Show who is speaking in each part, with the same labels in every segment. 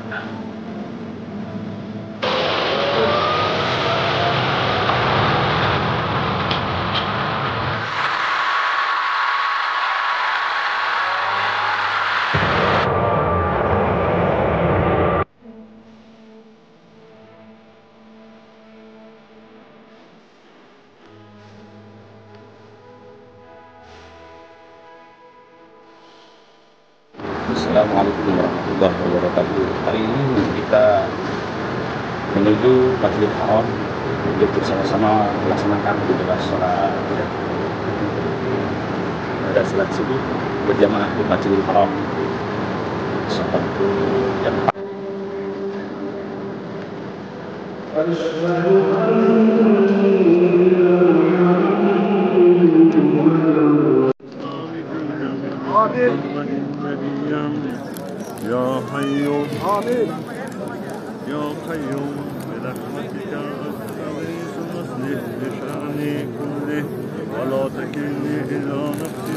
Speaker 1: Assalamualaikum warahmatullahi wabarakatuh. Hari ini kita menuju Masjidil Haram untuk bersama-sama melaksanakan ibadah sholat pada salat subuh berjamaah di Masjidil Haram seperti jam 4.
Speaker 2: يا حي آمين يا قيوم برحمتك أستغيث أصلح لشأني كله ولا تكلني إلى نفسي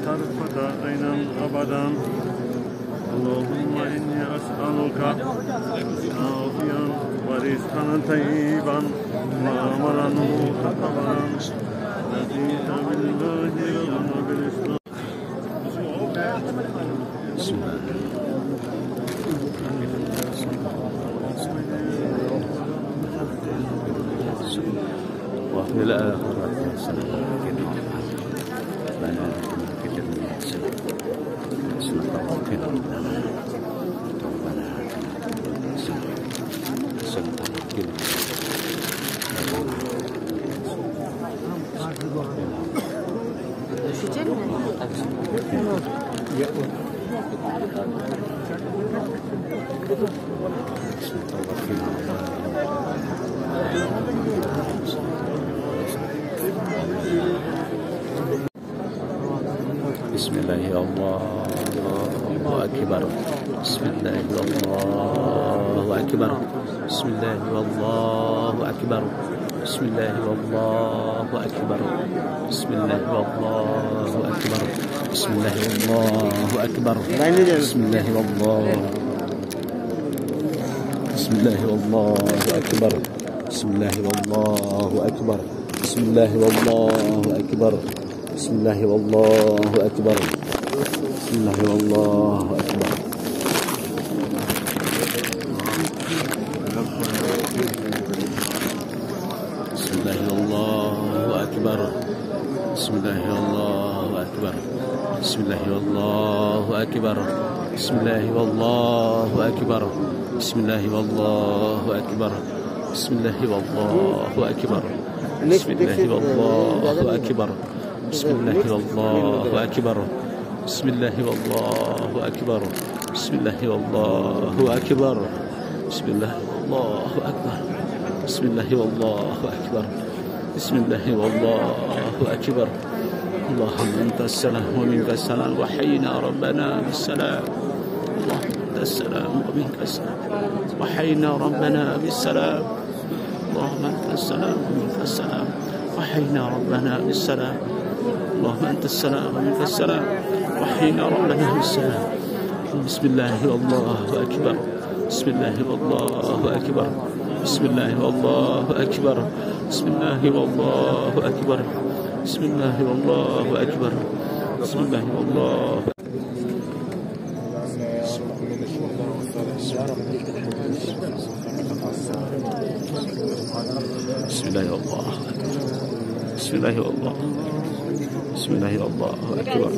Speaker 2: طرفة عين أبدا اللهم إني أسألك عافيا ورزقا طيبا وعملا متقبلا رضيت بالله وبالإسلام.
Speaker 1: وفي الآخرة Bismillah Allahu Akbar. Bismillah Allahu Akbar. Bismillah Allahu Akbar. Bismillah Allahu Akbar. Bismillah Allahu Akbar. Bismillah Allahu Akbar. Bismillah Allahu Bismillah Allahu Akbar. Bismillah Allahu Akbar. Bismillah Allahu Akbar. Bismillah Allahu Akbar. Bismillah Allahu Akbar. Bismillah Allahu Akbar. Bismillah Allahu Akbar. Bismillah Allahu Akbar. Bismillah Allahu Akbar. Bismillah Allahu Akbar. Bismillah Allahu Akbar. Bismillah Allahu Akbar. Bismillah Allahu Akbar. Bismillah Allahu Akbar. Bismillah Allahu Akbar. Bismillah Allahu Akbar. Bismillah Allahu Akbar. Bismillah Allahu Akbar. Allahumma anta as-salam wa minka as-salam wa hayyina rabbana bis-salam. Allahumma anta as-salam wa minka as-salam wa hayyina rabbana bis-salam. Allahumma anta as-salam wa minka as-salam wa hayyina rabbana bis-salam. اللهم أنت السلام ومنك السلام وحينا ربنا بالسلام. بسم الله والله أكبر. بسم الله والله أكبر. بسم الله والله أكبر. بسم الله والله أكبر. بسم الله والله أكبر. بسم الله والله بسم الله والله بسم الله والله بسم الله الله أكبر.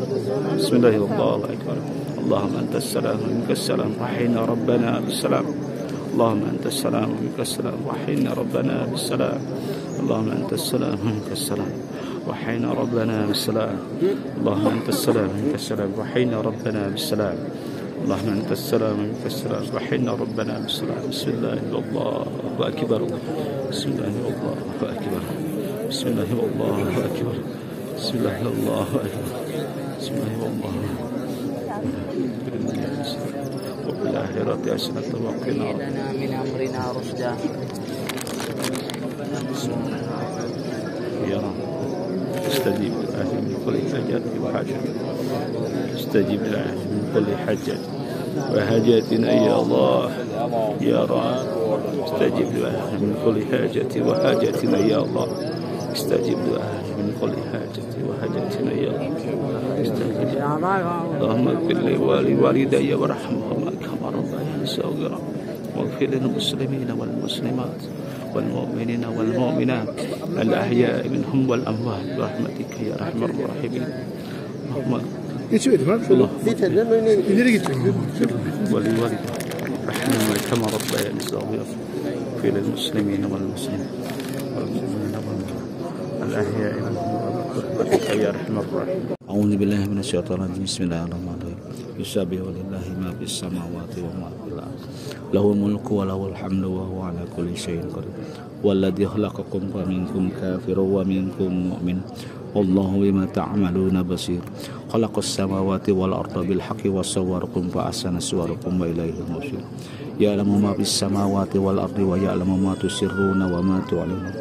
Speaker 1: بسم الله الله أكبر. اللهم أنت السلام ومنك السلام وحينا ربنا بالسلام. اللهم أنت السلام ومنك السلام وحينا ربنا بالسلام. اللهم أنت السلام ومنك السلام وحينا ربنا بالسلام. اللهم أنت السلام ومنك السلام وحينا ربنا بالسلام. اللهم أنت السلام ومنك السلام وحينا ربنا بالسلام. بسم الله الله أكبر. بسم الله الله أكبر. بسم الله الله أكبر. بسم الله الله أكبر. بسم الله الله وفي الآخرة حسنة وقنا
Speaker 3: لنا من أمرنا رشدا.
Speaker 1: يا رب استجيب دعائي من كل حاجة وحاجة. استجيب دعائي من كل حاجة وحاجاتنا يا الله يا رب استجب دعاءنا من كل حاجة وحاجاتنا يا الله استجب دعاءنا من كل حاجة وحاجاتنا يا الله استجب اللهم اغفر لي ولوالدي وارحمهما كما ربياني صغيرا واغفر للمسلمين والمسلمات والمؤمنين والمؤمنات الأحياء منهم والأموات برحمتك يا أرحم الراحمين. اللهم ولوالدي رحمهما كما ربياني صغيرا واغفر للمسلمين والمسلمات والمؤمنين والمؤمنات الأحياء منهم برحمتك يا أرحم الراحمين. أعوذ بالله من الشيطان الرجيم. بسم الله الرحمن الرحيم. يسبح لله ما في السماوات وما في الأرض له الملك وله الحمد وهو على كل شيء قدير والذي خلقكم فمنكم كافر ومنكم مؤمن والله بما تعملون بصير خلق السماوات والأرض بالحق وصوركم فأحسن صوركم وإليه المصير يعلم ما في السماوات والأرض ويعلم ما تسرون وما تعلنون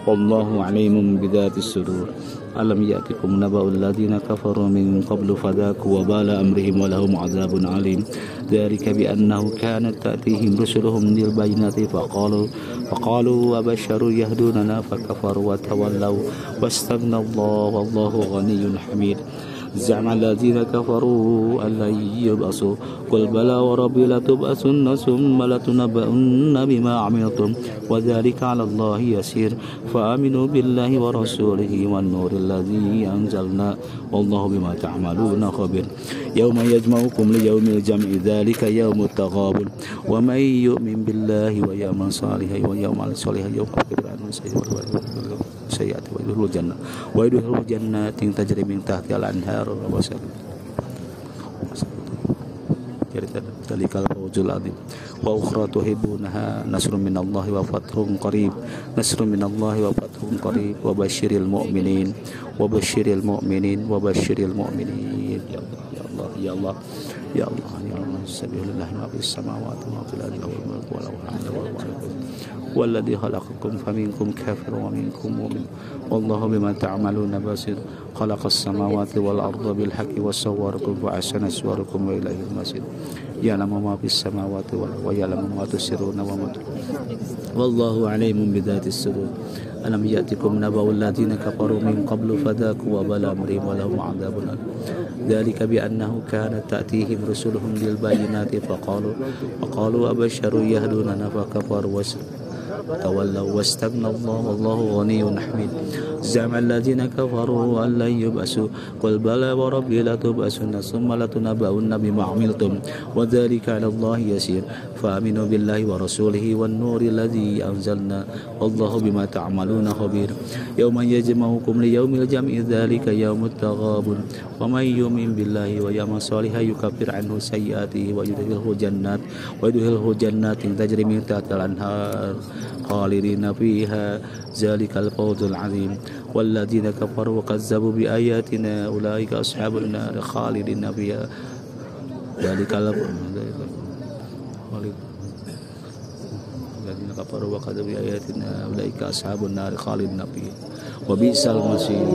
Speaker 1: والله عليم بذات الصدور ألم يأتكم نبأ الذين كفروا من قبل فذاقوا وبال أمرهم ولهم عذاب عليم ذلك بأنه كانت تأتيهم رسلهم بالبينات فقالوا وبشر يهدوننا فكفروا وتولوا واستغنى الله والله غني حميد زعم الذين كفروا أن لن يبعثوا قل بلى وربي لتبعثن ثم لتنبؤن بما عملتم وذلك على الله يسير فآمنوا بالله ورسوله والنور الذي أنزلنا والله بما تعملون خبير يوم يجمعكم ليوم الجمع ذلك يوم التغابن ومن يؤمن بالله ويعمل صالحا يوم سيئات ويدخله جنات تجري من تحتها الأنهار ذلك الفوز العظيم وأخرى تحبونها نصر من الله وفتح قريب نصر من الله وفتح قريب وبشر المؤمنين يا الله يا الله يا الله يا الله سبح لله ما في السماوات وما في الأرض له الملك وله الحمد والذي خلقكم فمنكم كافر ومنكم مؤمن والله بما تعملون بصير خلق السماوات والأرض بالحق وصوركم فأحسن صوركم وإليه المصير يعلم ما في السماوات ويعلم ما تسرون وما والله عليم بذات الصدور ألم يأتكم نبأ الذين كفروا من قبل فذاقوا وبال أمرهم ولهم عذاب أليم ذلك بأنه كانت تأتيهم رسلهم بالبينات فقالوا أبشر يهدوننا فكفروا تولوا واستغنى الله والله غني حميد زعم الذين كفروا أن لن يبعثوا قل بلى وربي لتبعثن ثم لتنبؤن بما عملتم وذلك على الله يسير فآمنوا بالله ورسوله والنور الذي أنزلنا والله بما تعملون خبير يوم يجمعكم ليوم الجمع ذلك يوم التغابن ومن يؤمن بالله ويعمل صالحا يكفر عنه سيئاته ويدخله جنات تجري من تحتها الأنهار خالدين فيها ذلك الفوز العظيم والذين كفروا وكذبوا بآياتنا أولئك أصحاب النار خالدين فيها ذلك الذين كفروا وكذبوا بآياتنا أولئك أصحاب النار خالدين فيها وبئس المصير.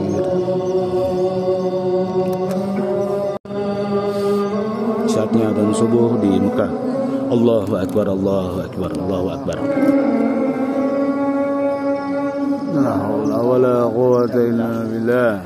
Speaker 1: Saatnya adzan subuh di Mekah. Allahu Akbar, Allahu Akbar, Allahu Akbar. La haula wala quwwata illa billah.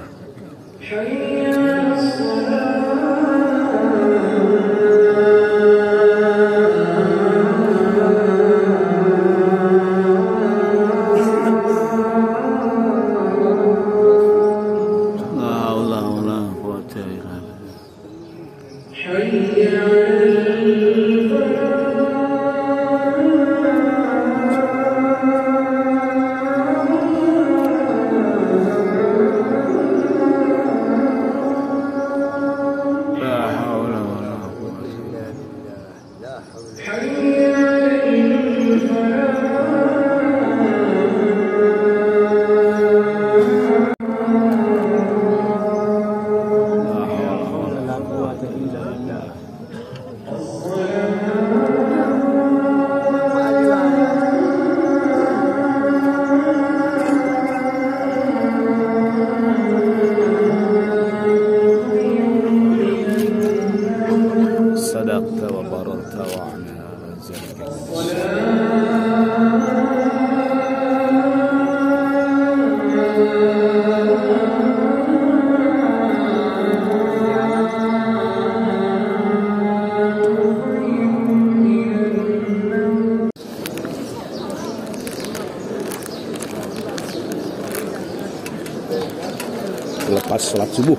Speaker 1: Lepas sholat subuh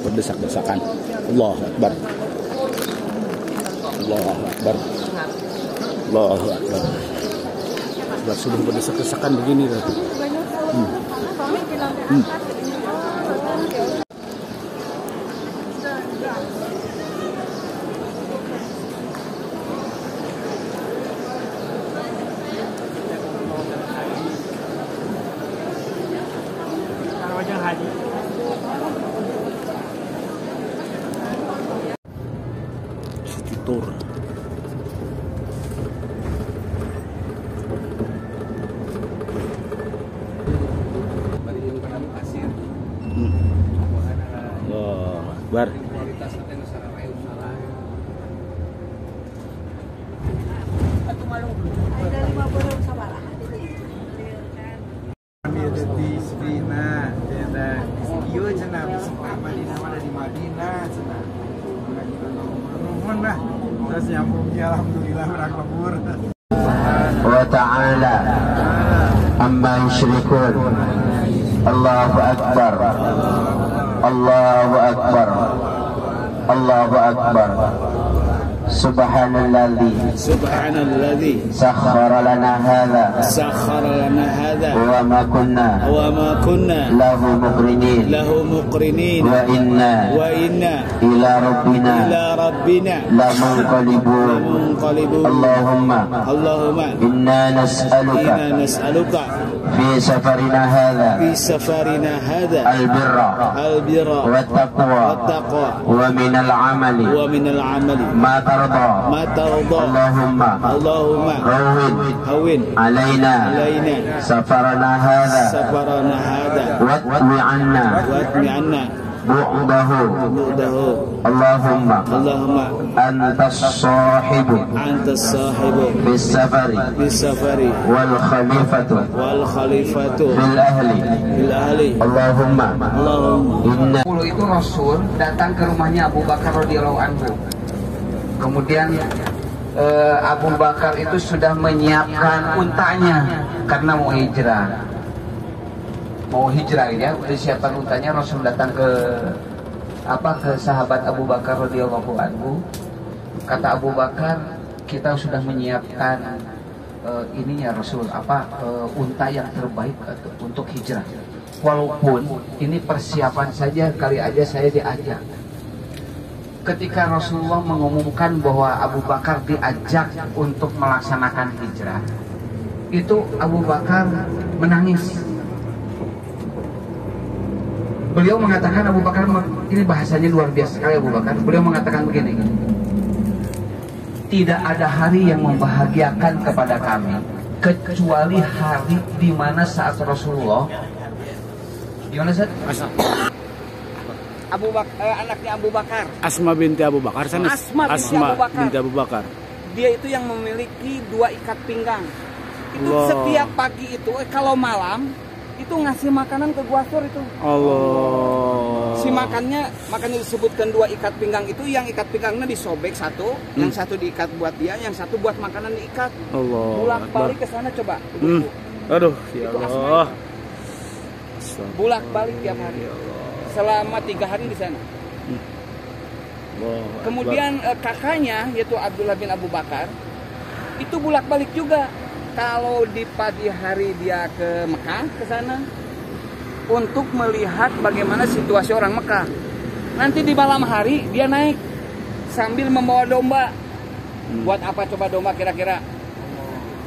Speaker 1: berdesak-desakan. Allahu Akbar. Allahu Akbar. Allahu Akbar. Sholat subuh berdesak-desakan begini tuh. City Tour. Allahu Akbar.
Speaker 4: Wa ta'ala amma yushrikun. Allahu Akbar. Allahu Akbar. Allahu Akbar. Subhanalladzi sakhkhara lana hadza wa ma kunna lahu muqrinin wa inna ila rabbina lamunqalibun. Allahumma inna nas'aluka fi safarina hadza albirra wattaqwa wa minal amali ma tarda. Allahumma hawwin alaina safarana hadza watwi anna bu'dahu. Allahumma antas sahibu bis safari wal khalifatu fil ahli. Allahumma inna.
Speaker 3: Itu Rasul datang ke rumahnya Abu Bakar radhiyallahu anhu. Kemudian Abu Bakar itu sudah menyiapkan untanya karena mau hijrah ya, udah siapkan untanya. Rasul datang ke sahabat Abu Bakar radhiyallahu anhu. Kata Abu Bakar, kita sudah menyiapkan ininya Rasul unta yang terbaik untuk hijrah. Walaupun ini persiapan saja, kali aja saya diajak. Ketika Rasulullah mengumumkan bahwa Abu Bakar diajak untuk melaksanakan hijrah, itu Abu Bakar menangis. Beliau mengatakan, Abu Bakar, ini bahasanya luar biasa sekali Abu Bakar. Beliau mengatakan begini, tidak ada hari yang membahagiakan kepada kami kecuali hari di mana saat Rasulullah, gimana Ustaz? Anaknya Abu Bakar,
Speaker 1: Asma binti Abu Bakar. Asma binti Abu Bakar.
Speaker 3: Dia itu yang memiliki 2 ikat pinggang. Itu setiap pagi itu kalau malam itu ngasih makanan ke Guasur itu.
Speaker 1: Allah.
Speaker 3: Si makanya disebutkan 2 ikat pinggang itu, yang ikat pinggangnya disobek satu, yang satu diikat buat dia, yang satu buat makanan diikat.
Speaker 1: Allah.
Speaker 3: Bolak-balik ke sana coba.
Speaker 1: Aduh, ya Allah.
Speaker 3: Bolak-balik tiap hari. Selama 3 hari di sana. Kemudian kakaknya yaitu Abdullah bin Abu Bakar itu bolak-balik juga. Kalau di pagi hari dia ke Mekah ke sana untuk melihat bagaimana situasi orang Mekah. Nanti di malam hari dia naik sambil membawa domba. Buat apa coba domba kira-kira?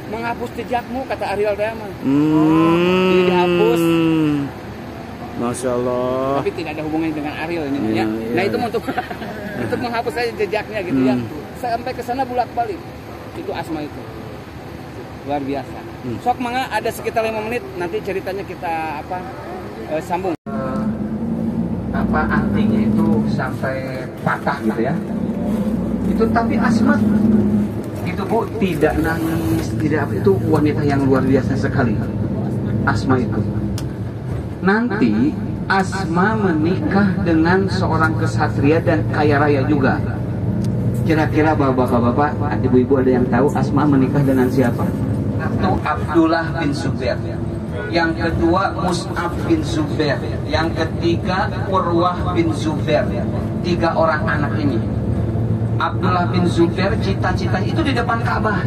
Speaker 3: Menghapus jejakmu, kata Ariel Dayama. Jadi dihapus.
Speaker 1: Masya Allah.
Speaker 3: Tapi tidak ada hubungannya dengan Ariel ini ya. Nah itu untuk untuk menghapus saja jejaknya gitu ya. Sampai ke sana bolak-balik. Itu Asma itu. Luar biasa. Sok mangga ada sekitar 5 menit nanti ceritanya kita sambung. Antingnya itu sampai patah gitu ya. Itu tapi Asma itu Bu tidak nangis, tidak itu wanita yang luar biasa sekali. Asma itu. Nanti Asma menikah dengan seorang kesatria dan kaya raya juga. Kira-kira bapak-bapak, ibu-ibu ada yang tahu Asma menikah dengan siapa? Itu Abdullah bin Zubair. yang kedua Mus'ab bin Zubair, yang ketiga Urwah bin Zubair. 3 orang anak ini. Abdullah bin Zubair cita-cita itu di depan Ka'bah.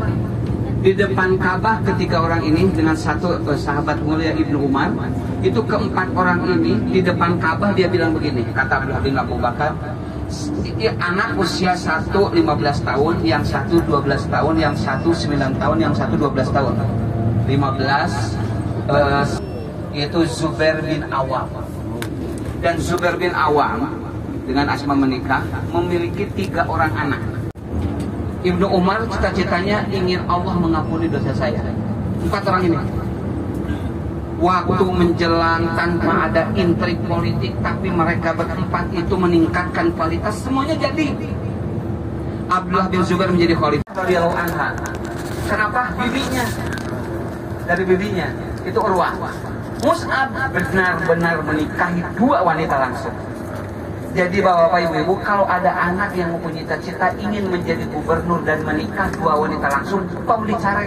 Speaker 3: Di depan Ka'bah ketika orang ini dengan satu sahabat mulia Ibnu Umar, itu keempat orang ini di depan Ka'bah dia bilang begini, kata Abdullah bin Abu Bakar, anak usia 1 15 tahun, yang 1 12 tahun, yang 1 9 tahun, yang 1 12 tahun. 15 yaitu Zubair bin Awam. Dan Zubair bin Awam dengan Asma menikah memiliki 3 orang anak. Ibnu Umar cita-citanya ingin Allah mengampuni dosa saya. 4 orang ini. Waktu menjelang tanpa ada intrik politik, tapi mereka berempat itu meningkatkan kualitas, semuanya jadi. Abdullah bin Zubair menjadi khalifah radhiyallahu anha. Kenapa? Bibinya. Dari bibinya itu Urwah. Mus'ab benar-benar menikahi 2 wanita langsung. Jadi bapak-bapak ibu-ibu, kalau ada anak yang mempunyai cita-cita ingin menjadi gubernur dan menikah 2 wanita langsung, tolong dicari.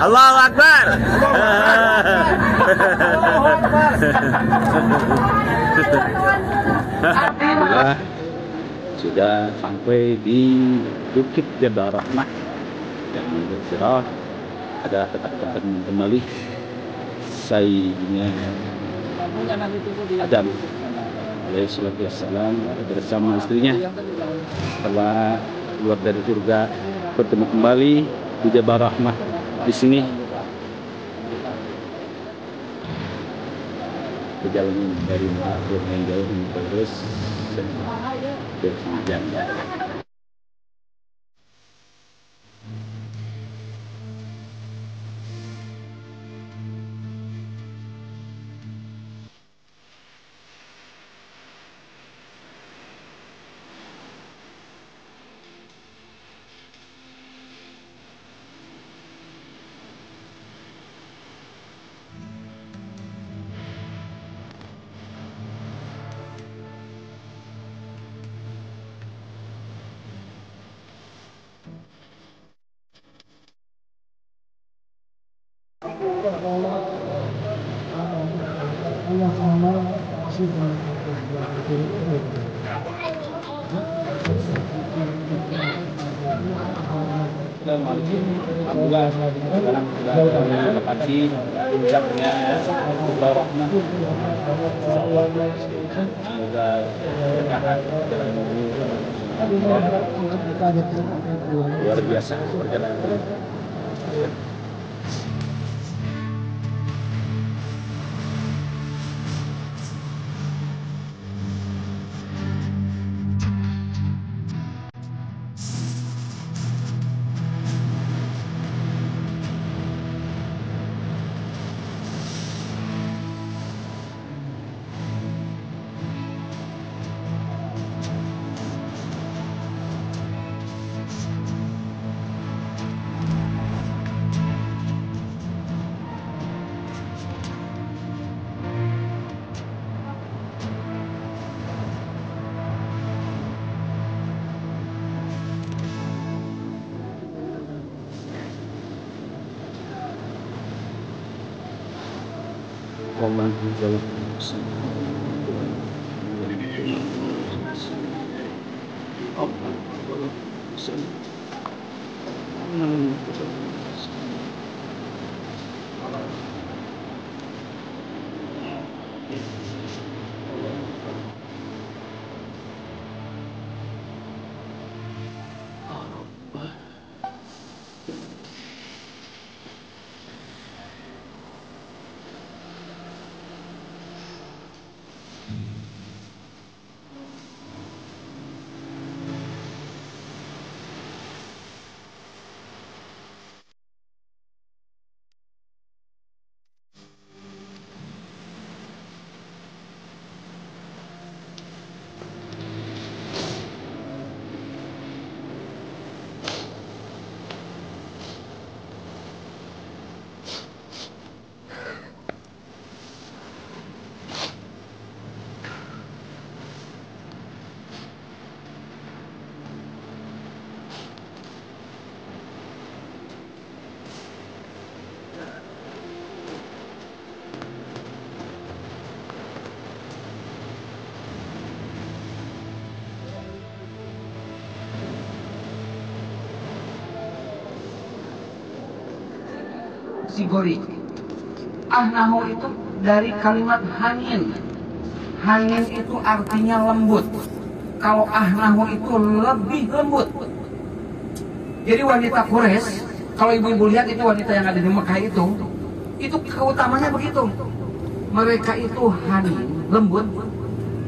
Speaker 1: Allahu Akbar. Sudah sampai di Bukit Jabal Rahmah yang beristirahat. Ada tetap kembali Sayyidina Adam alaihi salatu wassalam bersama istrinya setelah keluar dari surga, bertemu kembali di Jabal Rahmah. Di sini perjalanan dari Makkah yang jauh terus berjam. Alhamdulillah sekarang sudah menepati puncaknya Jabal Rahmah. Semoga berkah luar biasa perjalanan.
Speaker 3: sigori. Ahnahu itu dari kalimat hanin. Hanin itu artinya lembut. Kalau ahnahu itu lebih lembut. Jadi wanita Quraisy, kalau ibu-ibu lihat itu wanita yang ada di Mekah itu keutamanya begitu. Mereka itu hanin, lembut.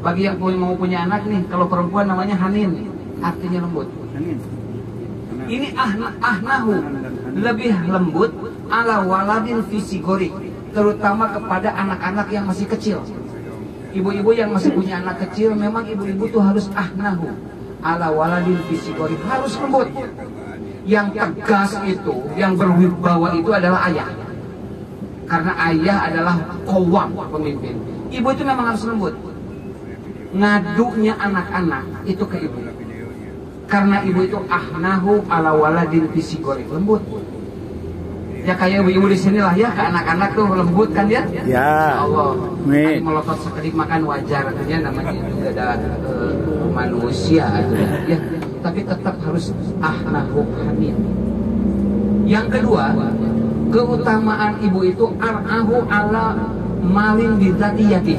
Speaker 3: Bagi yang mau punya anak nih, kalau perempuan namanya hanin, artinya lembut. Ini ahnahu, lebih lembut ala waladin fisigori, terutama kepada anak-anak yang masih kecil. Ibu-ibu yang masih punya anak kecil, memang ibu-ibu tuh harus ahnahu ala waladin fisigori, harus lembut. Yang tegas itu, yang berwibawa itu adalah ayah. Karena ayah adalah qawwam, pemimpin. Ibu itu memang harus lembut. Ngadunya anak-anak itu ke ibu. Karena ibu itu ahnahu ala waladin fisigori, lembut. Ya kayak ibu-ibu di sini lah ya, ke anak-anak tuh lembut kan ya? Ya Allah. Amin. Melotot sekedip makan wajar, artinya namanya juga ada manusia ya. Tapi tetap harus ahnahu hanin. Yang kedua, keutamaan ibu itu ar'ahu ala malin bidzatiyati.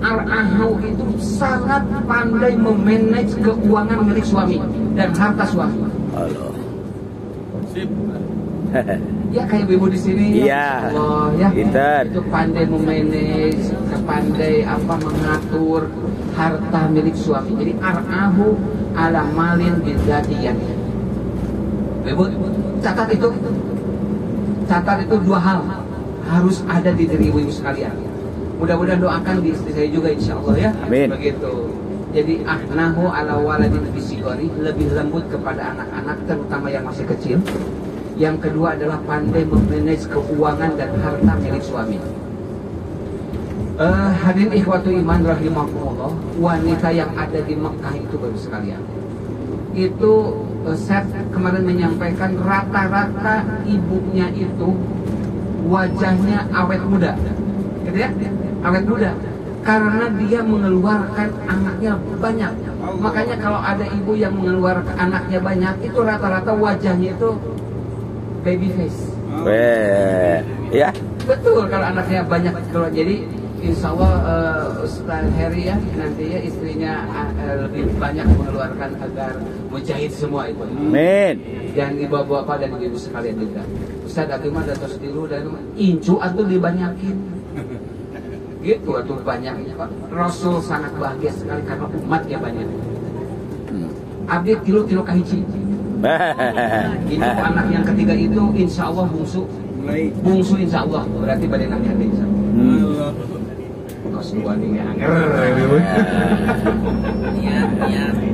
Speaker 3: Ar'ahu itu sangat pandai memanage keuangan milik suami dan harta suami. Halo. Sip. Ya kayak ibu di sini ya. Allah ya. Itu pandai memanage, pandai mengatur harta milik suami. Jadi ar'ahu ala malin bidzatiyati. Ibu catat itu. Catat itu dua hal harus ada di diri ibu sekalian. Mudah-mudahan doakan di istri saya juga insya Allah ya. Amin. Begitu. Jadi ahnahu ala waladin fisigori, lebih lembut kepada anak-anak terutama yang masih kecil. Yang kedua adalah pandai memanage keuangan dan harta milik suami. Hadirin ikhwatu iman rahimakumullah, wanita yang ada di Mekah itu baru sekalian. Itu saya kemarin menyampaikan rata-rata ibunya itu wajahnya awet muda, gitu ya, awet muda, karena dia mengeluarkan anaknya banyak. Makanya kalau ada ibu yang mengeluarkan anaknya banyak, itu rata-rata wajahnya itu baby face. Ya. Betul, kalau anaknya banyak. Kalau jadi insya Allah Ustaz Heri ya nanti ya istrinya lebih banyak mengeluarkan agar mujahid semua itu. Amin. Dan ibu-bapak dan ibu sekalian juga. Ustaz Atimah dan Tosdiru dan incu atau dibanyakin. Gitu atau banyaknya Pak. Rasul sangat bahagia sekali karena umatnya banyak. Abdi tilu kahiji. Ini anak yang ketiga itu insya Allah bungsu. Bungsu insya Allah berarti pada nanti ada insya Allah. Kos dua nih anger. Iya.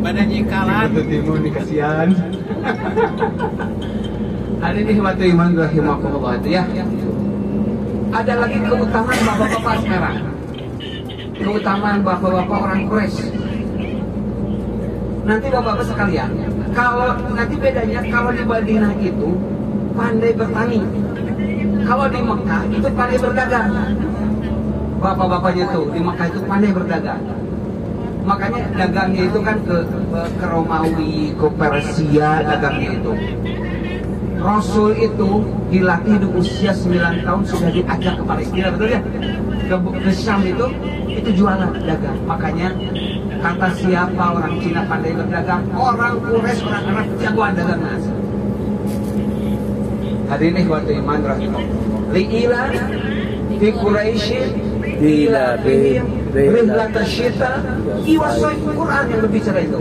Speaker 3: Pada jengkalan. Betul timun dikasihan. Ada nih waktu iman rahimahullah itu ya. Ada lagi keutamaan bapak-bapak sekarang. Keutamaan bapak-bapak orang Quraisy. Nanti bapak-bapak sekalian, kalau nanti bedanya kalau di Madinah itu pandai bertani. Kalau di Mekah itu pandai berdagang. Bapak-bapaknya tuh di Mekah itu pandai berdagang. Makanya dagangnya itu kan ke Romawi, ke Persia dagangnya itu. Rasul itu dilatih di usia 9 tahun sudah diajak ke Palestina, betul ya? Ke Syam itu jualan dagang. Makanya kata siapa orang Cina pandai berdagang, orang Quraisy, orang Arab jagoan dagang nasi. Hadirin ikhwati iman rahimahullah. Li'ila fi Quraisy ila bihim rihlat asyita iwasai Quran yang berbicara itu.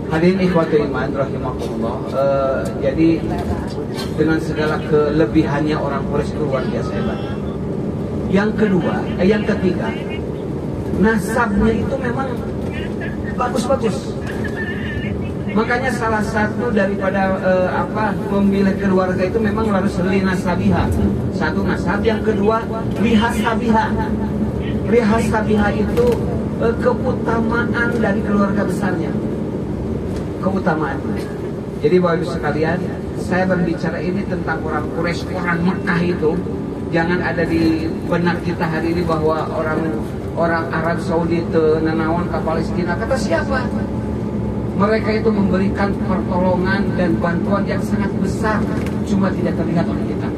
Speaker 3: Hadirin ikhwati iman rahimahullah. Jadi dengan segala kelebihannya orang Quraisy itu luar biasa hebat. Yang kedua, yang ketiga, nasabnya itu memang bagus-bagus. Makanya salah satu daripada memilih keluarga itu memang harus linasabiha. Satu nasab, yang kedua lihasabiha. Lihasabiha itu keutamaan dari keluarga besarnya. Keutamaan. Jadi Bapak Ibu sekalian, saya berbicara ini tentang orang Quraisy, orang Mekah itu. Jangan ada di benak kita hari ini bahwa orang Arab Saudi itu nanawan ke Palestina. Kata siapa? Mereka itu memberikan pertolongan dan bantuan yang sangat besar, cuma tidak terlihat oleh kita.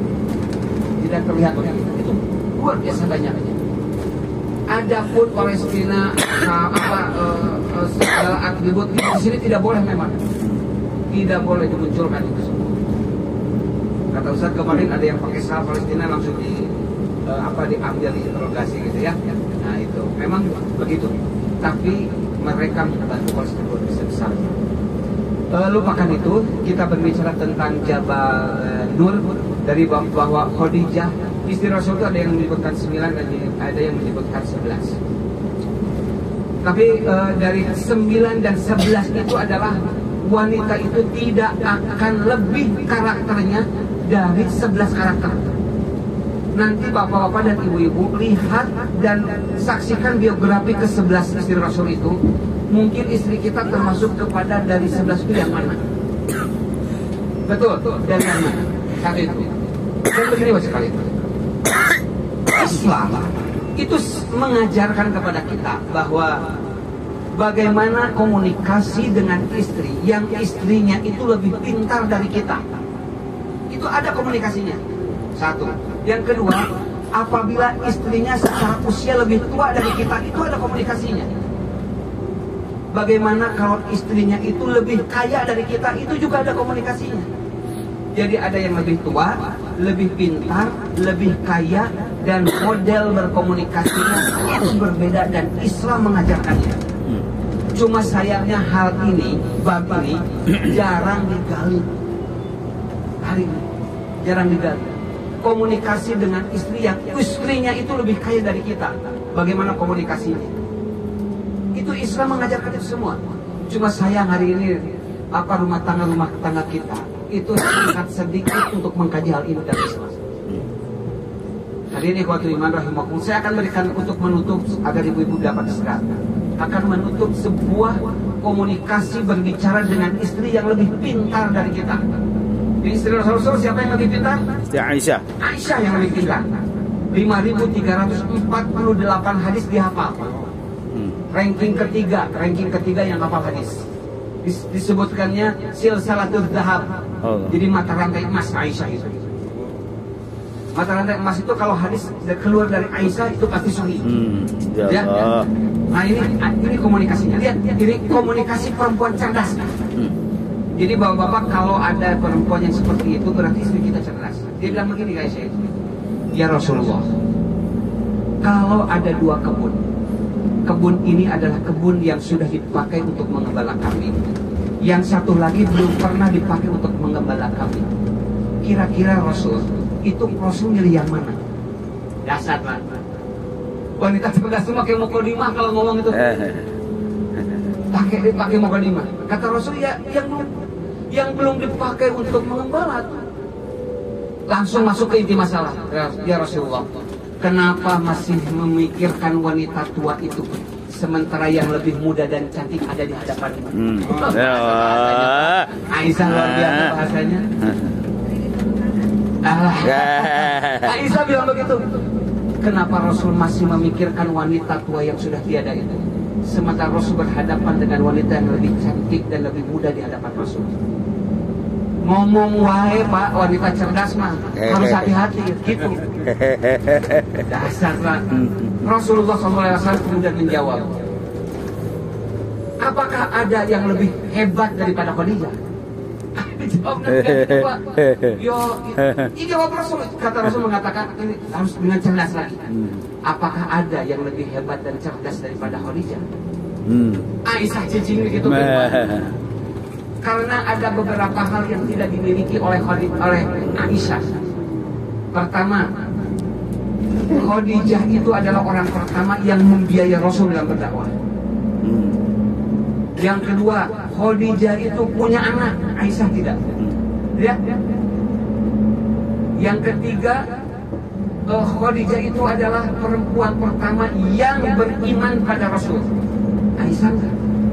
Speaker 3: Tidak terlihat oleh kita. Itu luar biasa banyaknya. Adapun Palestina, segala atribut di sini tidak boleh memang. Tidak boleh dimunculkan itu semua. Kata Ustaz kemarin ada yang pakai sal Palestina langsung diambil interogasi gitu ya. Nah itu memang begitu. Tapi mereka membantu Palestina luar biasa besar. Lupakan itu, kita berbicara tentang Jabal Nur, dari bahwa Khadijah istri Rasul itu ada yang menyebutkan 9 dan ada yang menyebutkan 11. Tapi dari 9 dan 11 itu adalah wanita itu tidak akan lebih karakternya dari 11 karakter. Nanti bapak-bapak dan ibu-ibu lihat dan saksikan biografi ke-11 istri Rasul itu. Mungkin istri kita termasuk kepada dari 11 itu yang mana? Betul, dan yang mana? Satu itu. Dan begini sekali. Islam itu mengajarkan kepada kita bahwa bagaimana komunikasi dengan istri yang istrinya itu lebih pintar dari kita. Itu ada komunikasinya. Satu. Yang kedua, apabila istrinya secara usia lebih tua dari kita, itu ada komunikasinya. Bagaimana kalau istrinya itu lebih kaya dari kita, itu juga ada komunikasinya. Jadi ada yang lebih tua, lebih pintar, lebih kaya, dan model berkomunikasinya itu berbeda dan Islam mengajarkannya. Cuma sayangnya hal ini, bab ini jarang digali. Hari ini jarang digali. Komunikasi dengan istri yang istrinya itu lebih kaya dari kita. Bagaimana komunikasinya? Itu Islam mengajarkan itu semua. Cuma sayang hari ini rumah tangga kita itu sangat sedikit untuk mengkaji hal ini dari Islam. Hari ini ikhwatul iman rahimakumullah, saya akan berikan untuk menutup agar ibu-ibu dapat istirahat. Akan menutup sebuah komunikasi berbicara dengan istri yang lebih pintar dari kita. Di istri Rasul siapa yang lebih pintar?
Speaker 1: Aisyah.
Speaker 3: Aisyah yang lebih pintar. 5.348 hadis dihafal. Ranking ketiga yang hafal hadis. Disebutkannya silsilatul dzahab. Jadi mata rantai emas Aisyah itu. Mata rantai emas itu kalau hadis keluar dari Aisyah itu pasti sahih. Ya. Nah ini komunikasinya. Lihat, ini komunikasi perempuan cerdas. Jadi bapak-bapak kalau ada perempuan yang seperti itu berarti istri kita cerdas. Dia bilang begini guys, ya Rasulullah, kalau ada 2 kebun, kebun ini adalah kebun yang sudah dipakai untuk mengembala kambing, yang satu lagi belum pernah dipakai untuk mengembala kambing. Kira-kira Rasul milih yang mana? Dasar lah. Wanita cerdas semua kayak mukadimah kalau ngomong itu. Pakai mukadimah. Kata Rasul ya yang belum dipakai untuk mengembala. Langsung masuk ke inti masalah. Ya Rasulullah, kenapa masih memikirkan wanita tua itu sementara yang lebih muda dan cantik ada di hadapanmu? Aisyah luar biasa bahasanya. Aisyah bilang begitu. Kenapa Rasul masih memikirkan wanita tua yang sudah tiada itu, sementara Rasul berhadapan dengan wanita yang lebih cantik dan lebih muda di hadapan Rasul? Ngomong wae Pak, wanita cerdas mah harus hati-hati gitu. Dasar Pak. Rasulullah SAW kemudian menjawab, apakah ada yang lebih hebat daripada Khadijah? Ini jawab Rasul. Kata Rasul mengatakan ini harus dengan cerdas lagi. Apakah ada yang lebih hebat dan cerdas daripada Khadijah? Aisyah cicing begitu. Karena ada beberapa hal yang tidak dimiliki oleh Aisyah. Pertama, Khadijah itu adalah orang pertama yang membiayai Rasul dalam berdakwah. Yang kedua, Khadijah itu punya anak, Aisyah tidak. Ya. Yang ketiga, Khadijah itu adalah perempuan pertama yang beriman pada Rasul. Aisyah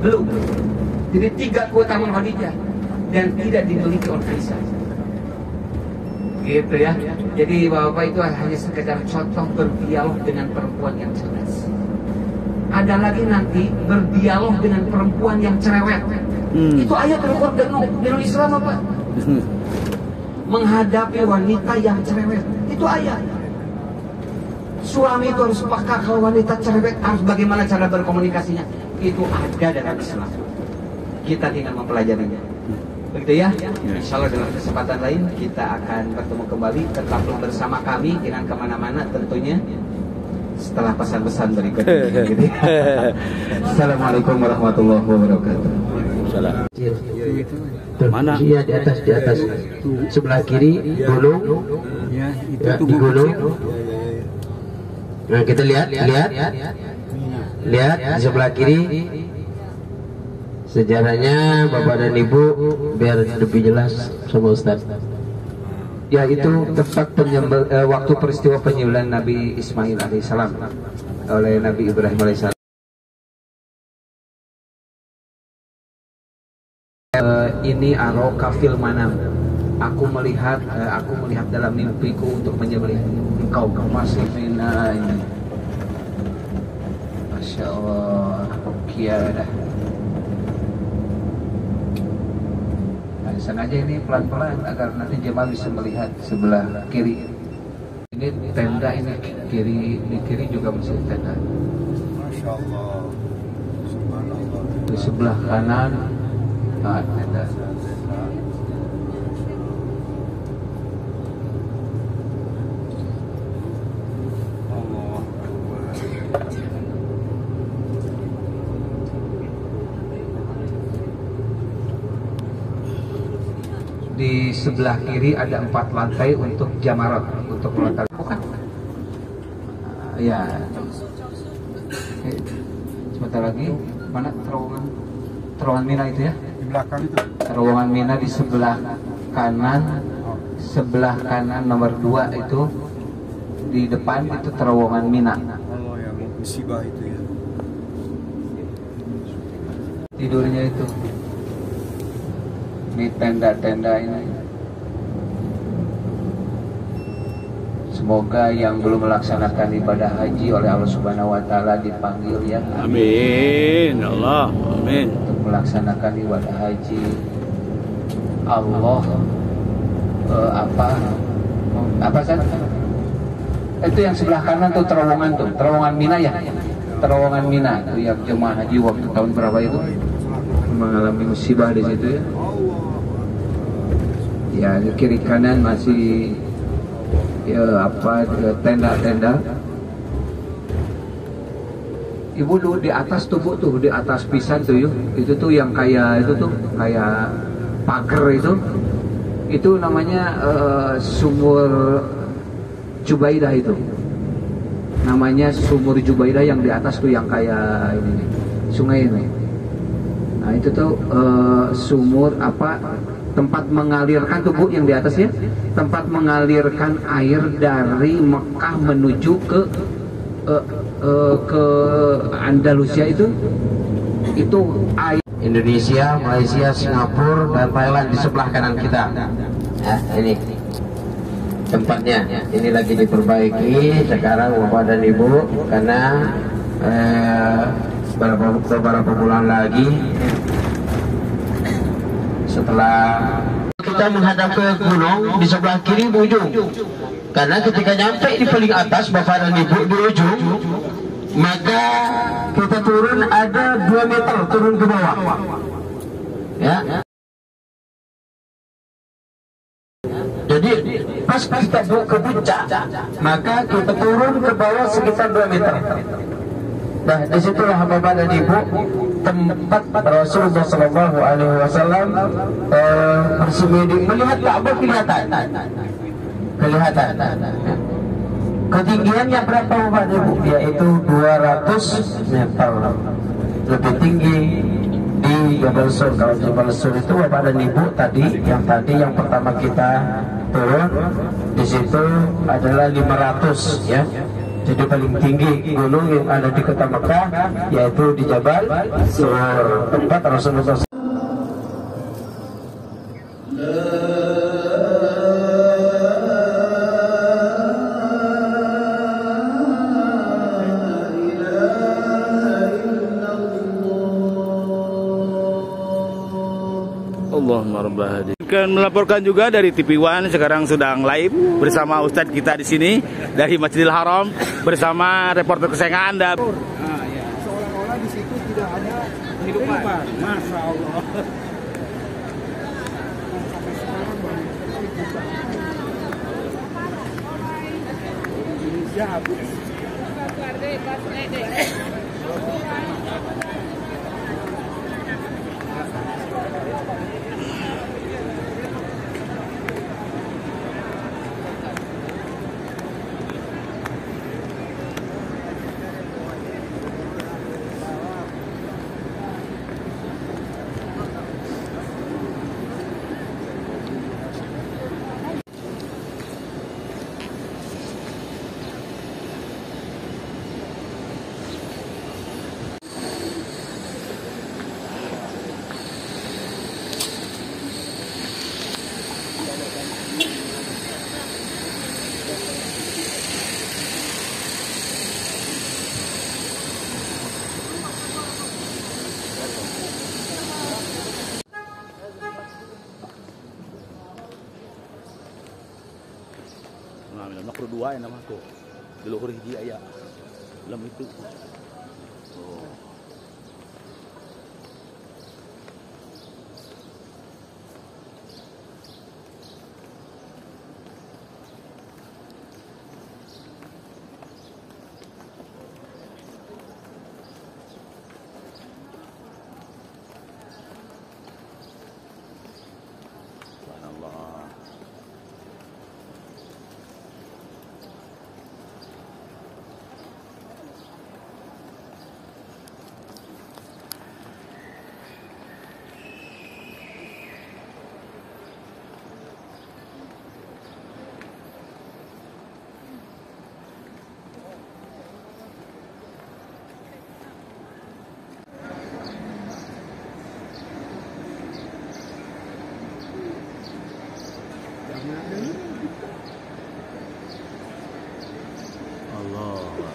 Speaker 3: belum. Jadi 3 keutamaan Khadijah dan tidak dimiliki oleh Aisyah. Gitu ya. Jadi bapak itu hanya sekedar contoh berdialog dengan perempuan yang cerdas. Ada lagi nanti berdialog dengan perempuan yang cerewet. Itu ayat rekor dino Islam apa? Menghadapi wanita yang cerewet, itu ayat. Suami itu harus peka kalau wanita cerewet, harus bagaimana cara berkomunikasinya. Itu ada dalam Islam. Kita tinggal mempelajarinya. Begitu ya? Insya Allah dalam kesempatan lain kita akan bertemu kembali. Tetaplah bersama kami, jangan kemana-mana tentunya. Setelah pesan-pesan berikut ini. Assalamualaikum warahmatullahi wabarakatuh.
Speaker 1: Salam.
Speaker 3: Mana? Iya, di atas sebelah kiri gulung. Ya, di gulung. Nah, kita lihat di sebelah kiri. Sejarahnya Bapak dan Ibu biar lebih jelas sama Ustaz. Ya, itu tempat waktu peristiwa penyembelihan Nabi Ismail alaihissalam oleh Nabi Ibrahim alaihissalam. Ini aroka fil manam. Aku melihat dalam mimpiku untuk menyembelih engkau masih mina ini. Masya Allah, dah. Sengaja ini pelan-pelan agar nanti jemaah bisa melihat sebelah kiri. Ini tenda, ini di kiri juga masih tenda. Masya Allah. Subhanallah. Di sebelah kanan tenda. Di sebelah kiri ada 4 lantai untuk jamarat, untuk meletakkan. Bukan? Ya. Sebentar lagi, mana terowongan Mina itu ya? Di belakang itu. Terowongan Mina di sebelah kanan nomor 2 itu, di depan itu terowongan Mina. Oh, yang musibah itu ya. Tidurnya itu. Di tenda-tenda ini. Semoga yang belum melaksanakan ibadah haji oleh Allah Subhanahu wa taala dipanggil ya.
Speaker 1: Amin. Allah, amin.
Speaker 3: Untuk melaksanakan ibadah haji. Allah apa San? Itu yang sebelah kanan tuh terowongan Mina ya. Terowongan Mina itu yang jemaah haji waktu tahun berapa itu mengalami musibah di situ ya. Ya, di kiri kanan masih tenda-tenda. Ibu tuh di atas tuh, Bu, tuh di atas pisan tuh yuk. Itu tuh yang kayak pagar itu. Itu namanya sumur Jubaidah itu. Namanya sumur Jubaidah yang di atas tuh yang kayak ini nih, sungai ini. Nah, itu tuh sumur tempat mengalirkan tuh, Bu, yang di atas ya, tempat mengalirkan air dari Mekah menuju ke Andalusia itu air. Indonesia, Malaysia, Singapura dan Thailand di sebelah kanan kita. Nah, ini tempatnya. Ini lagi diperbaiki sekarang Bapak dan Ibu, karena beberapa bulan lagi setelah kita menghadap ke gunung di sebelah kiri ujung, karena ketika nyampe di paling atas Bapak dan Ibu di ujung, maka kita turun ada 2 meter turun ke bawah ya. Jadi pas kita ke puncak, maka kita turun ke bawah sekitar 2 meter. Nah, disitulah Bapak dan Ibu tempat Rasulullah SAW bersemedi, melihat Ka'bah kelihatan. Ketinggiannya berapa Bapak dan Ibu? Yaitu 200 meter lebih tinggi di Jabal Sur. Kalau Jabal Sur itu Bapak dan Ibu yang pertama kita turun di situ adalah 500 ya. Jadi paling tinggi gunung yang ada di kota Mekah yaitu di Jabal Sur, tempat Rasulullah.
Speaker 1: akan melaporkan juga dari TV One, sekarang sedang live bersama Ustadz kita di sini dari Masjidil Haram bersama reporter kesayangan Anda.
Speaker 5: Seolah-olah di situ tidak ada kehidupan. Masya Allah. Indonesia habis.
Speaker 1: Nah, dua yang nama tuh. Di luhur hiji aya. Dalam itu. Oh. Subhanallah. Allah Akbar.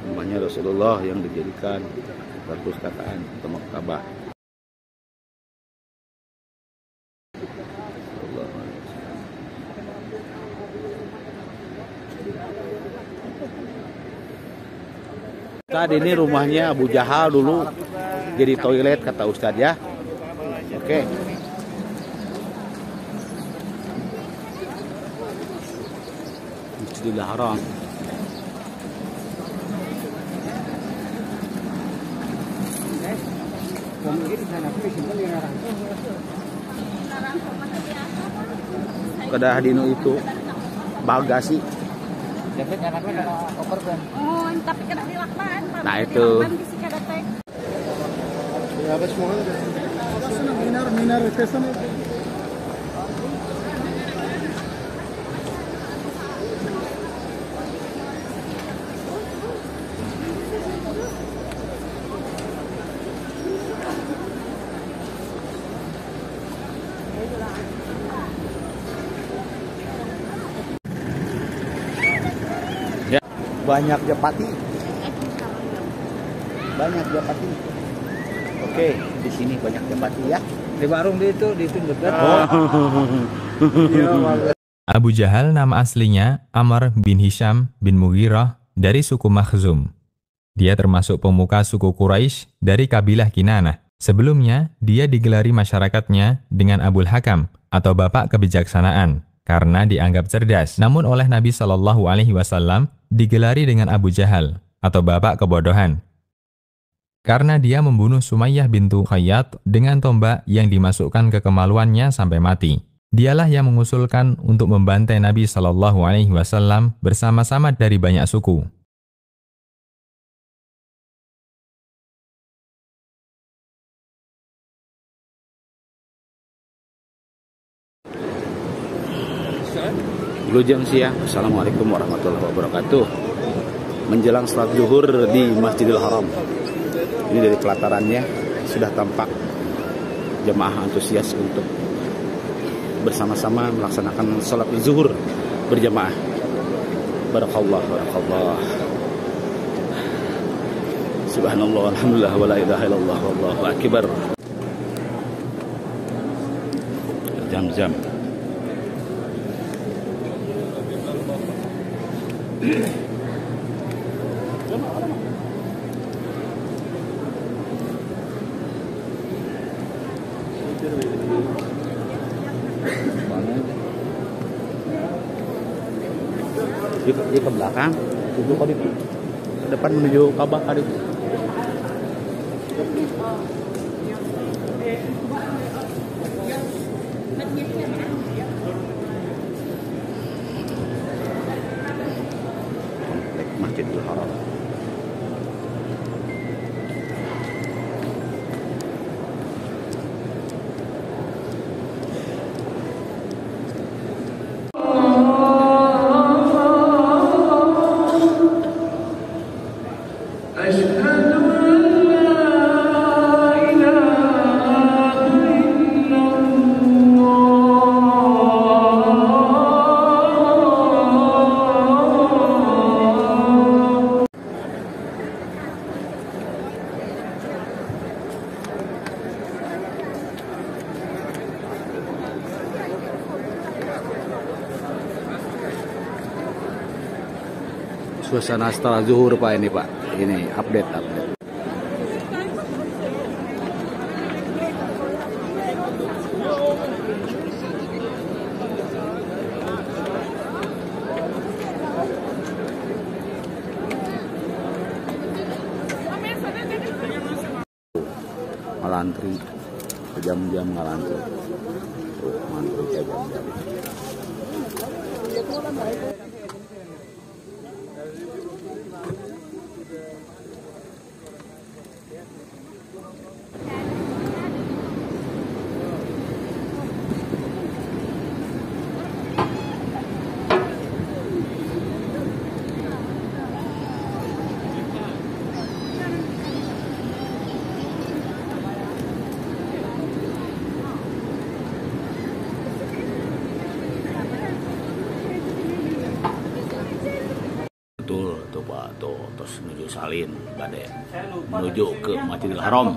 Speaker 1: Rumahnya Rasulullah yang dijadikan perpustakaan atau maktabah. Tadi ini rumahnya Abu Jahal dulu jadi toilet kata Ustadz ya. Oke. Masjidil Haram. Kedah dino itu bagasi.
Speaker 6: Oh, tapi kena dilakban.
Speaker 1: Nah itu.
Speaker 5: Minar station itu.
Speaker 1: Ya, banyak Japati. Banyak Japati. Oke, di sini banyak Japati ya.
Speaker 5: Di warung di itu dekat.
Speaker 7: Abu Jahal nama aslinya Amr bin Hisham bin Mughirah dari suku Makhzum. Dia termasuk pemuka suku Quraisy dari kabilah Kinanah. Sebelumnya, dia digelari masyarakatnya dengan Abul Hakam atau Bapak Kebijaksanaan karena dianggap cerdas. Namun oleh Nabi Shallallahu Alaihi Wasallam digelari dengan Abu Jahal atau Bapak Kebodohan. Karena dia membunuh Sumayyah bintu Khayyat dengan tombak yang dimasukkan ke kemaluannya sampai mati. Dialah yang mengusulkan untuk membantai Nabi Shallallahu Alaihi Wasallam bersama-sama dari banyak suku.
Speaker 1: Wilujeng siang. Assalamualaikum warahmatullahi wabarakatuh. Menjelang salat zuhur di Masjidil Haram. Ini dari pelatarannya sudah tampak jemaah antusias untuk bersama-sama melaksanakan salat zuhur berjamaah. Barakallah, barakallah. Subhanallah, alhamdulillah, wa la ilaha illallah, wallahu akbar. Zam-zam. Dia ke belakang, tujuh kali ke depan menuju Ka'bah kali. Komplek Masjidil Haram. Suasana setelah zuhur Pak ini Pak. Ini update. Ngalantri, jam-jam ngalantri. Tuh, ngantri jam-jam. Betul tuh Pak, tuh terus menuju Salin, Bade, menuju ke Masjidil Haram.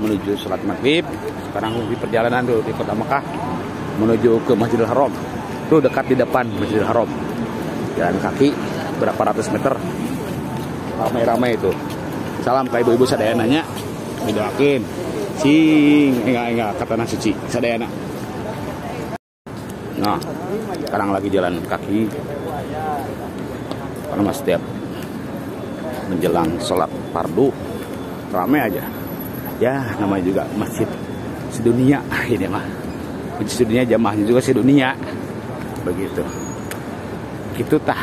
Speaker 1: Menuju sholat maghrib. Sekarang di perjalanan tuh di kota Mekah menuju ke Masjidil Haram. Tuh dekat di depan Masjidil Haram. Jalan kaki berapa ratus meter. Ramai-ramai itu. Salam ke ibu-ibu sadayananya. Didoakin. Sing enggak kata nasi suci sadayana. Nah, sekarang lagi jalan kaki. Karena setiap menjelang sholat fardu ramai aja. Ya, namanya juga masjid sedunia ini mah. Masjid sedunia, jamaahnya juga sedunia. Begitu. Gitu tah.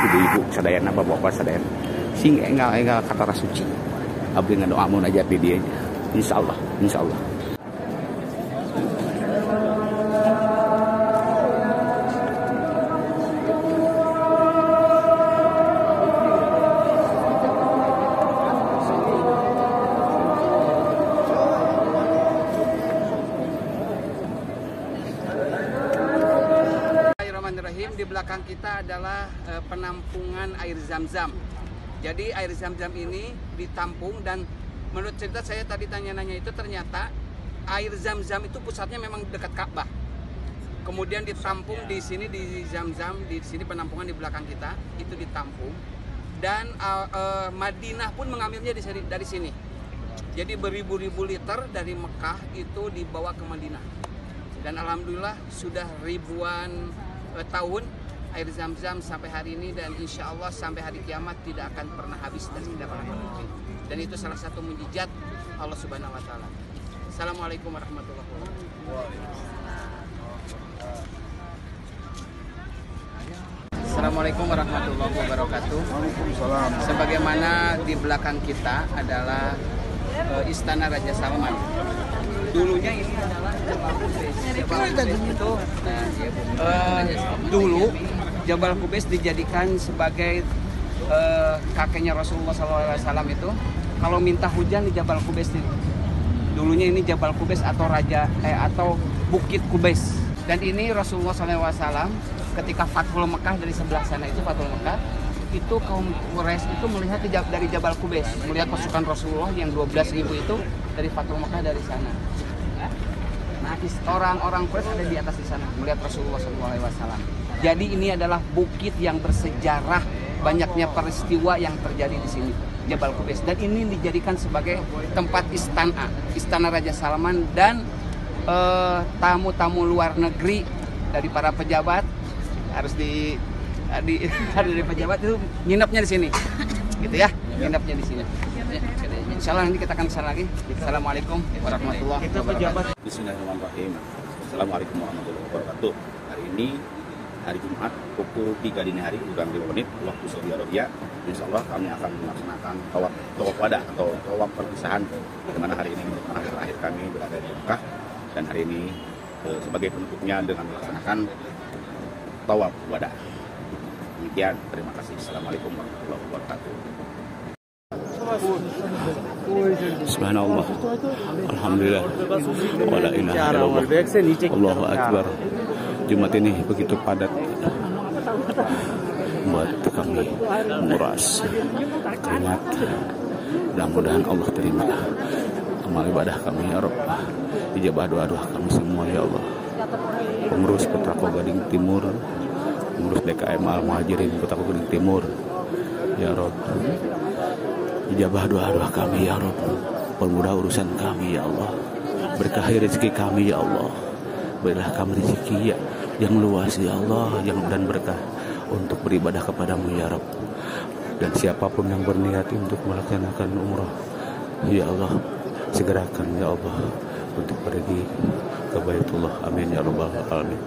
Speaker 1: Ibu-ibu sadayana, bapak-bapak sadayana. Sing enggak kata rasuci. Abdi ngadoa munajat di dia. Insyaallah, insyaallah.
Speaker 3: Di belakang kita adalah penampungan air zam-zam. Jadi air zam-zam ini ditampung dan menurut cerita saya tadi tanya-nanya itu ternyata air zam-zam itu pusatnya memang dekat Ka'bah. Kemudian ditampung di sini di zam-zam, di sini penampungan di belakang kita itu ditampung dan Madinah pun mengambilnya dari sini. Jadi beribu-ribu liter dari Mekah itu dibawa ke Madinah. Dan alhamdulillah sudah ribuan tahun
Speaker 8: air Zam-Zam sampai hari ini, dan insya Allah sampai hari kiamat tidak akan pernah habis dan tidak pernah berhenti. Dan itu salah satu mukjizat Allah Subhanahu wa taala. Assalamualaikum warahmatullahi wabarakatuh. Assalamualaikum warahmatullahi wabarakatuh. Sebagaimana di belakang kita adalah Istana Raja Salman. Dulunya ini adalah Jabal Qubais. Dulu Jabal Qubais dijadikan sebagai kakeknya Rasulullah SAW itu kalau minta hujan di Jabal Qubais. Dulunya ini Jabal Qubais atau atau Bukit Qubais. Dan ini Rasulullah SAW ketika Fathul Mekah dari sebelah sana itu Fathul Mekah, itu kaum Quraisy itu melihat dari Jabal Qubais, melihat pasukan Rasulullah yang 12.000 itu dari Fathul Mekah dari sana. Nah, orang-orang Quraisy ada di atas di sana melihat Rasulullah SAW. Jadi ini adalah bukit yang bersejarah, banyaknya peristiwa yang terjadi di sini, Jabal Qubais. Dan ini dijadikan sebagai tempat istana Raja Salman dan tamu-tamu luar negeri dari para pejabat harus dari pejabat itu nginepnya di sini, gitu ya, nginepnya di sini. Insya Allah nanti kita akan kesana lagi. Assalamualaikum warahmatullahi wabarakatuh.
Speaker 1: Bismillahirrahmanirrahim. Assalamualaikum warahmatullahi wabarakatuh. Hari ini hari Jumat pukul 3 dini hari kurang 5 menit waktu Saudi Arabia. Insya Allah kami akan melaksanakan tawaf wada atau tawaf perpisahan, di mana hari ini merupakan hari terakhir kami berada di Mekah, dan hari ini sebagai penutupnya dengan melaksanakan tawaf wada. Demikian, terima kasih. Assalamualaikum warahmatullahi wabarakatuh. Subhanallah, alhamdulillah, wa la ilaha illallah, Allahu akbar. Jumat ini begitu padat buat kami menguras keringat. Mudah-mudahan Allah terima amal ibadah kami ya Rabb. Ijabah doa-doa kami semua ya Allah. Pengurus Petako Gading Timur, pengurus DKM Al-Muhajirin Petako Gading Timur ya Rabb. Ijabah doa-doa kami ya Rabb. Permudah urusan kami ya Allah. Berkahi rezeki kami ya Allah. Berilah kami rezeki yang luas ya Allah, dan berkah untuk beribadah kepadamu ya Rabb. Dan siapapun yang berniat untuk melaksanakan umrah ya Allah, segerakan ya Allah untuk pergi ke Baitullah. Amin ya rabbal alamin.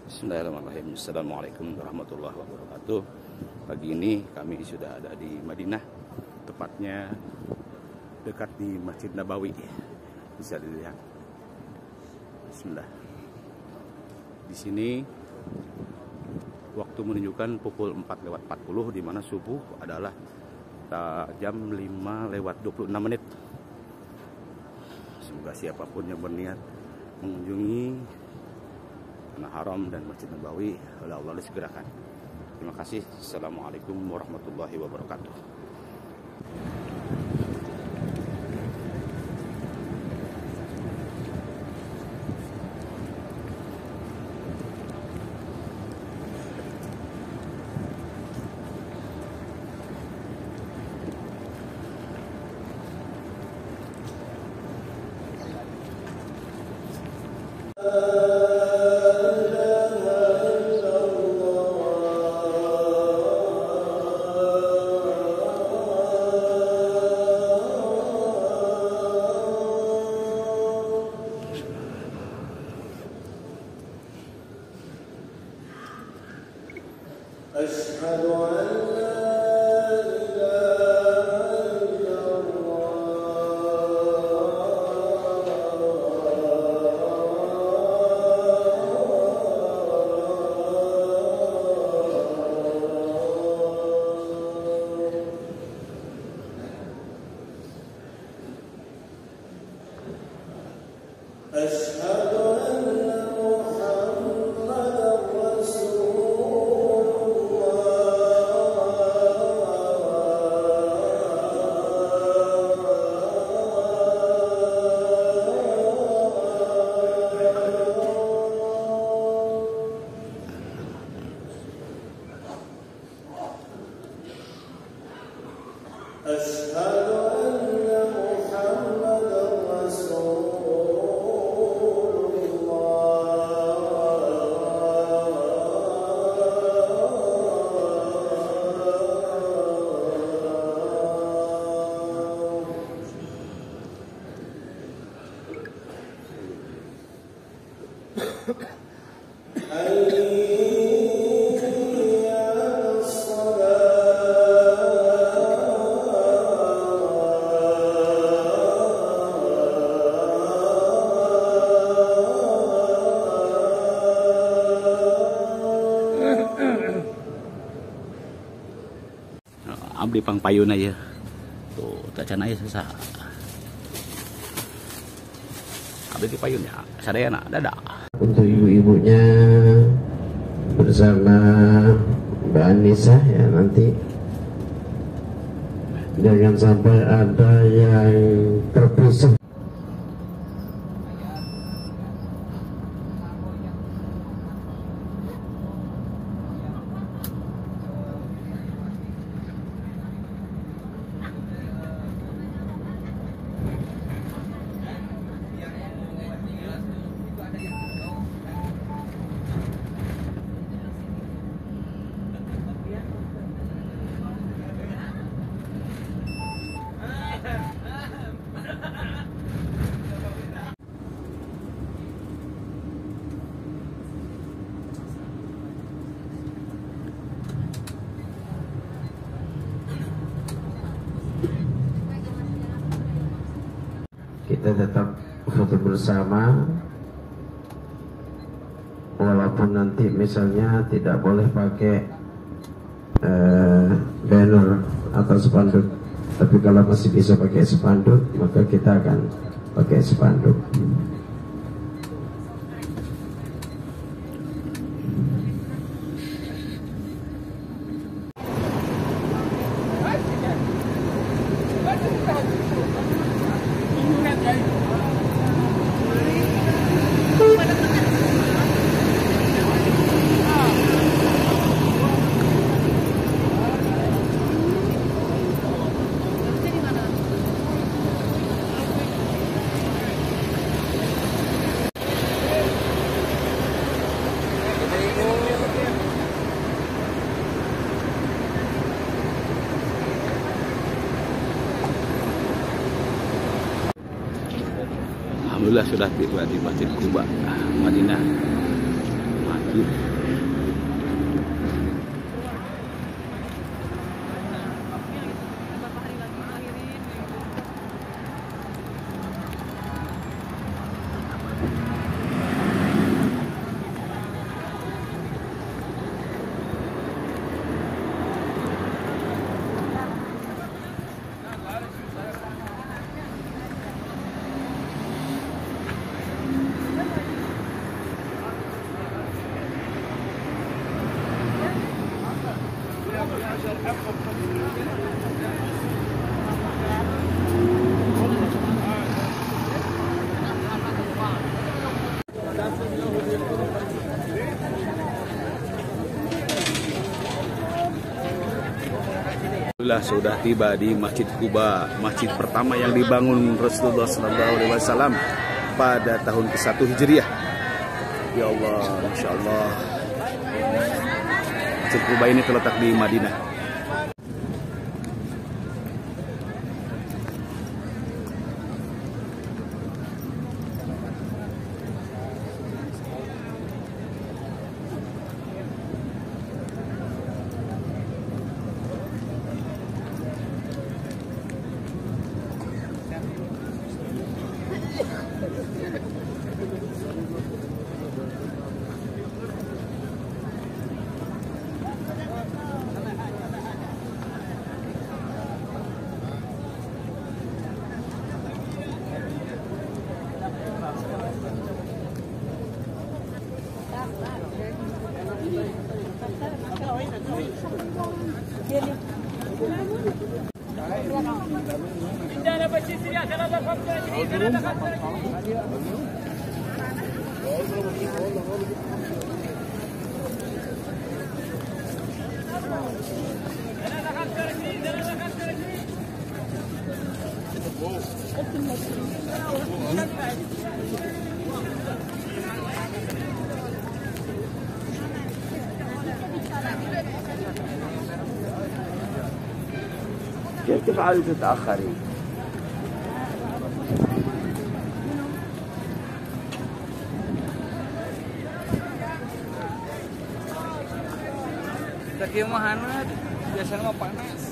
Speaker 1: Bismillahirrahmanirrahim. Assalamualaikum warahmatullahi wabarakatuh. Pagi ini kami sudah ada di Madinah, tepatnya dekat di Masjid Nabawi. Bisa dilihat. Bismillah. Di sini waktu menunjukkan pukul 4:40, di mana subuh adalah jam 5:26 menit. Semoga siapapun yang berniat mengunjungi Tanah Haram dan Masjid Nabawi, oleh Allah disegerakan. Terima kasih. Assalamualaikum warahmatullahi wabarakatuh. Abdi pangpayun aja tuh tacan aja susah. Abdi di payun ya sadayana dadah.
Speaker 4: Untuk ibu-ibunya bersama Mbak Anissa ya, nanti jangan sampai ada yang terpisah. Kita tetap foto bersama, walaupun nanti misalnya tidak boleh pakai banner atau spanduk, tapi kalau masih bisa pakai spanduk maka kita akan pakai spanduk.
Speaker 1: Alhamdulillah sudah tiba di Masjid Quba, Madinah. Masjid. Alhamdulillah sudah tiba di Masjid Quba, masjid pertama yang dibangun Rasulullah SAW pada tahun ke-1 Hijriah. Ya Allah, Masya Allah. Masjid Quba ini terletak di Madinah. كيف تفعلوا تتأخرين؟
Speaker 8: Kita kieu mah hangat, biasanya mah panas.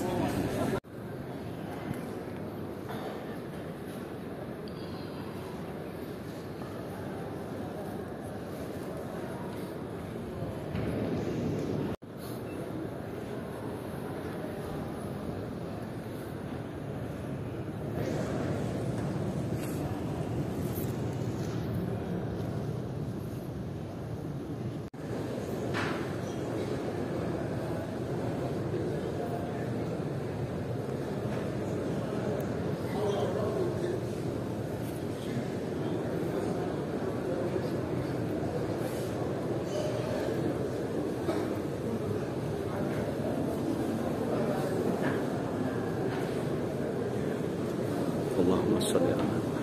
Speaker 1: اللهم صل على محمد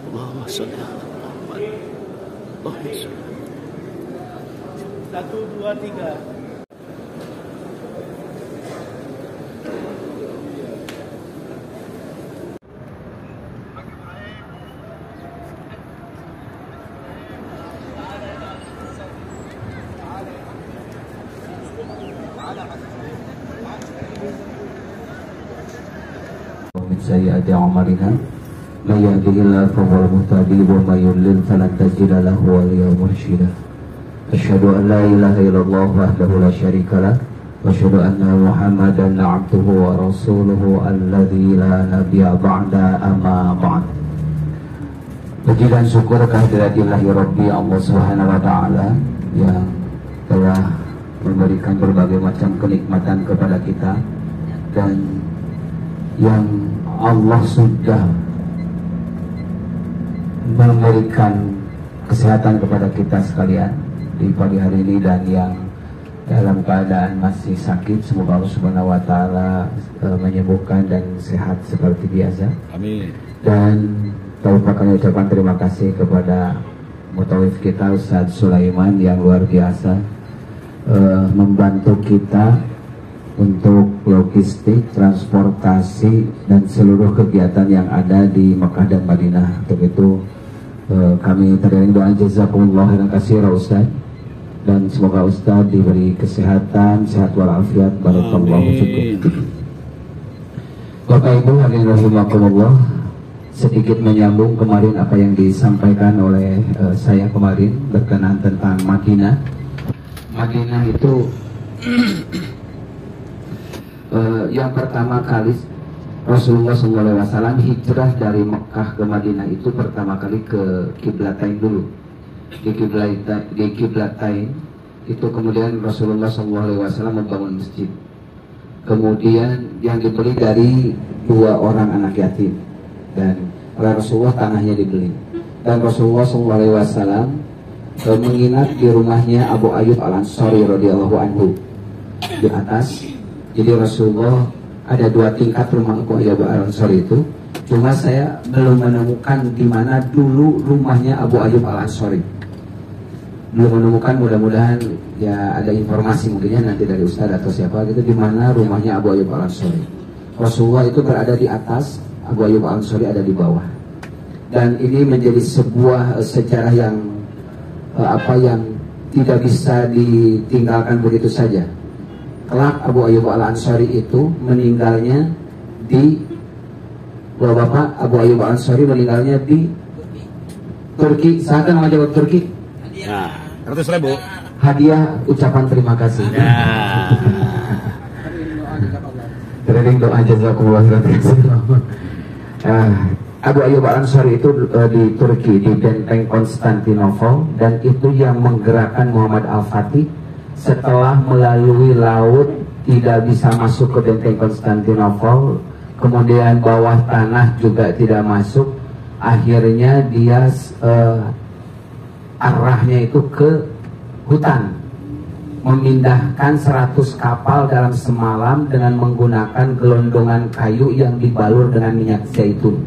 Speaker 1: اللهم صل على محمد اللهم صل. 1, 2, 3.
Speaker 3: سيئات أعمالنا من يهده الله فهو المهتدي ومن يضلل فلن تجد له وليا مرشدا أشهد أن لا إله إلا الله وحده لا شريك له وأشهد أن محمدا عبده ورسوله الذي لا نبي بعد أما بعد. Puji dan syukur kehadirat-Ilahi Rabbi Allah Subhanahu wa Ta'ala yang telah memberikan berbagai macam kenikmatan kepada kita, dan yang Allah sudah memberikan kesehatan kepada kita sekalian di pagi hari ini, dan yang dalam keadaan masih sakit, semoga Allah Subhanahu wa Ta'ala menyembuhkan dan sehat seperti biasa.
Speaker 1: Amin.
Speaker 3: Dan tanpa kami ucapkan terima kasih kepada mutawif kita Ustadz Sulaiman yang luar biasa membantu kita untuk logistik, transportasi, dan seluruh kegiatan yang ada di Mekah dan Madinah. Untuk itu kami teriring doa jazakumullah khairan katsira Ustaz, dan semoga Ustaz diberi kesehatan, sehat walafiat, barakallahu fikum. Bapak Ibu hadirin rahimakumullah, sedikit menyambung kemarin apa yang disampaikan oleh saya kemarin berkenaan tentang Madinah. Madinah itu yang pertama kali Rasulullah SAW hijrah dari Mekah ke Madinah itu pertama kali ke Qiblatain dulu. Di Qiblatain itu kemudian Rasulullah SAW membangun masjid. Kemudian yang dibeli dari 2 orang anak yatim, dan oleh Rasulullah tanahnya dibeli. Dan Rasulullah SAW menginap di rumahnya Abu Ayyub Al-Ansari radhiyallahu anhu di atas. Jadi Rasulullah ada 2 tingkat rumah Abu Ayyub Al-Ansari itu. Cuma saya belum menemukan di mana dulu rumahnya Abu Ayyub Al-Ansari. Belum menemukan, mudah-mudahan ya ada informasi mungkinnya nanti dari Ustaz atau siapa gitu di mana rumahnya Abu Ayyub Al-Ansari. Rasulullah itu berada di atas, Abu Ayyub Al-Ansari ada di bawah. Dan ini menjadi sebuah sejarah yang yang tidak bisa ditinggalkan begitu saja. Kelak Abu Ayyub Al-Ansari itu meninggalnya di Bapak Abu Ayyub Al-Ansari meninggalnya di Turki. Saat nama jawab Turki.
Speaker 1: Nah, 100.000
Speaker 3: hadiah ucapan terima kasih. Teriring doa jazakumullah khairan. Abu Ayyub Al-Ansari itu di Turki, di benteng Konstantinopel, dan itu yang menggerakkan Muhammad Al-Fatih setelah melalui laut tidak bisa masuk ke benteng Konstantinopel, kemudian bawah tanah juga tidak masuk, akhirnya dia arahnya itu ke hutan, memindahkan 100 kapal dalam semalam dengan menggunakan gelondongan kayu yang dibalur dengan minyak zaitun.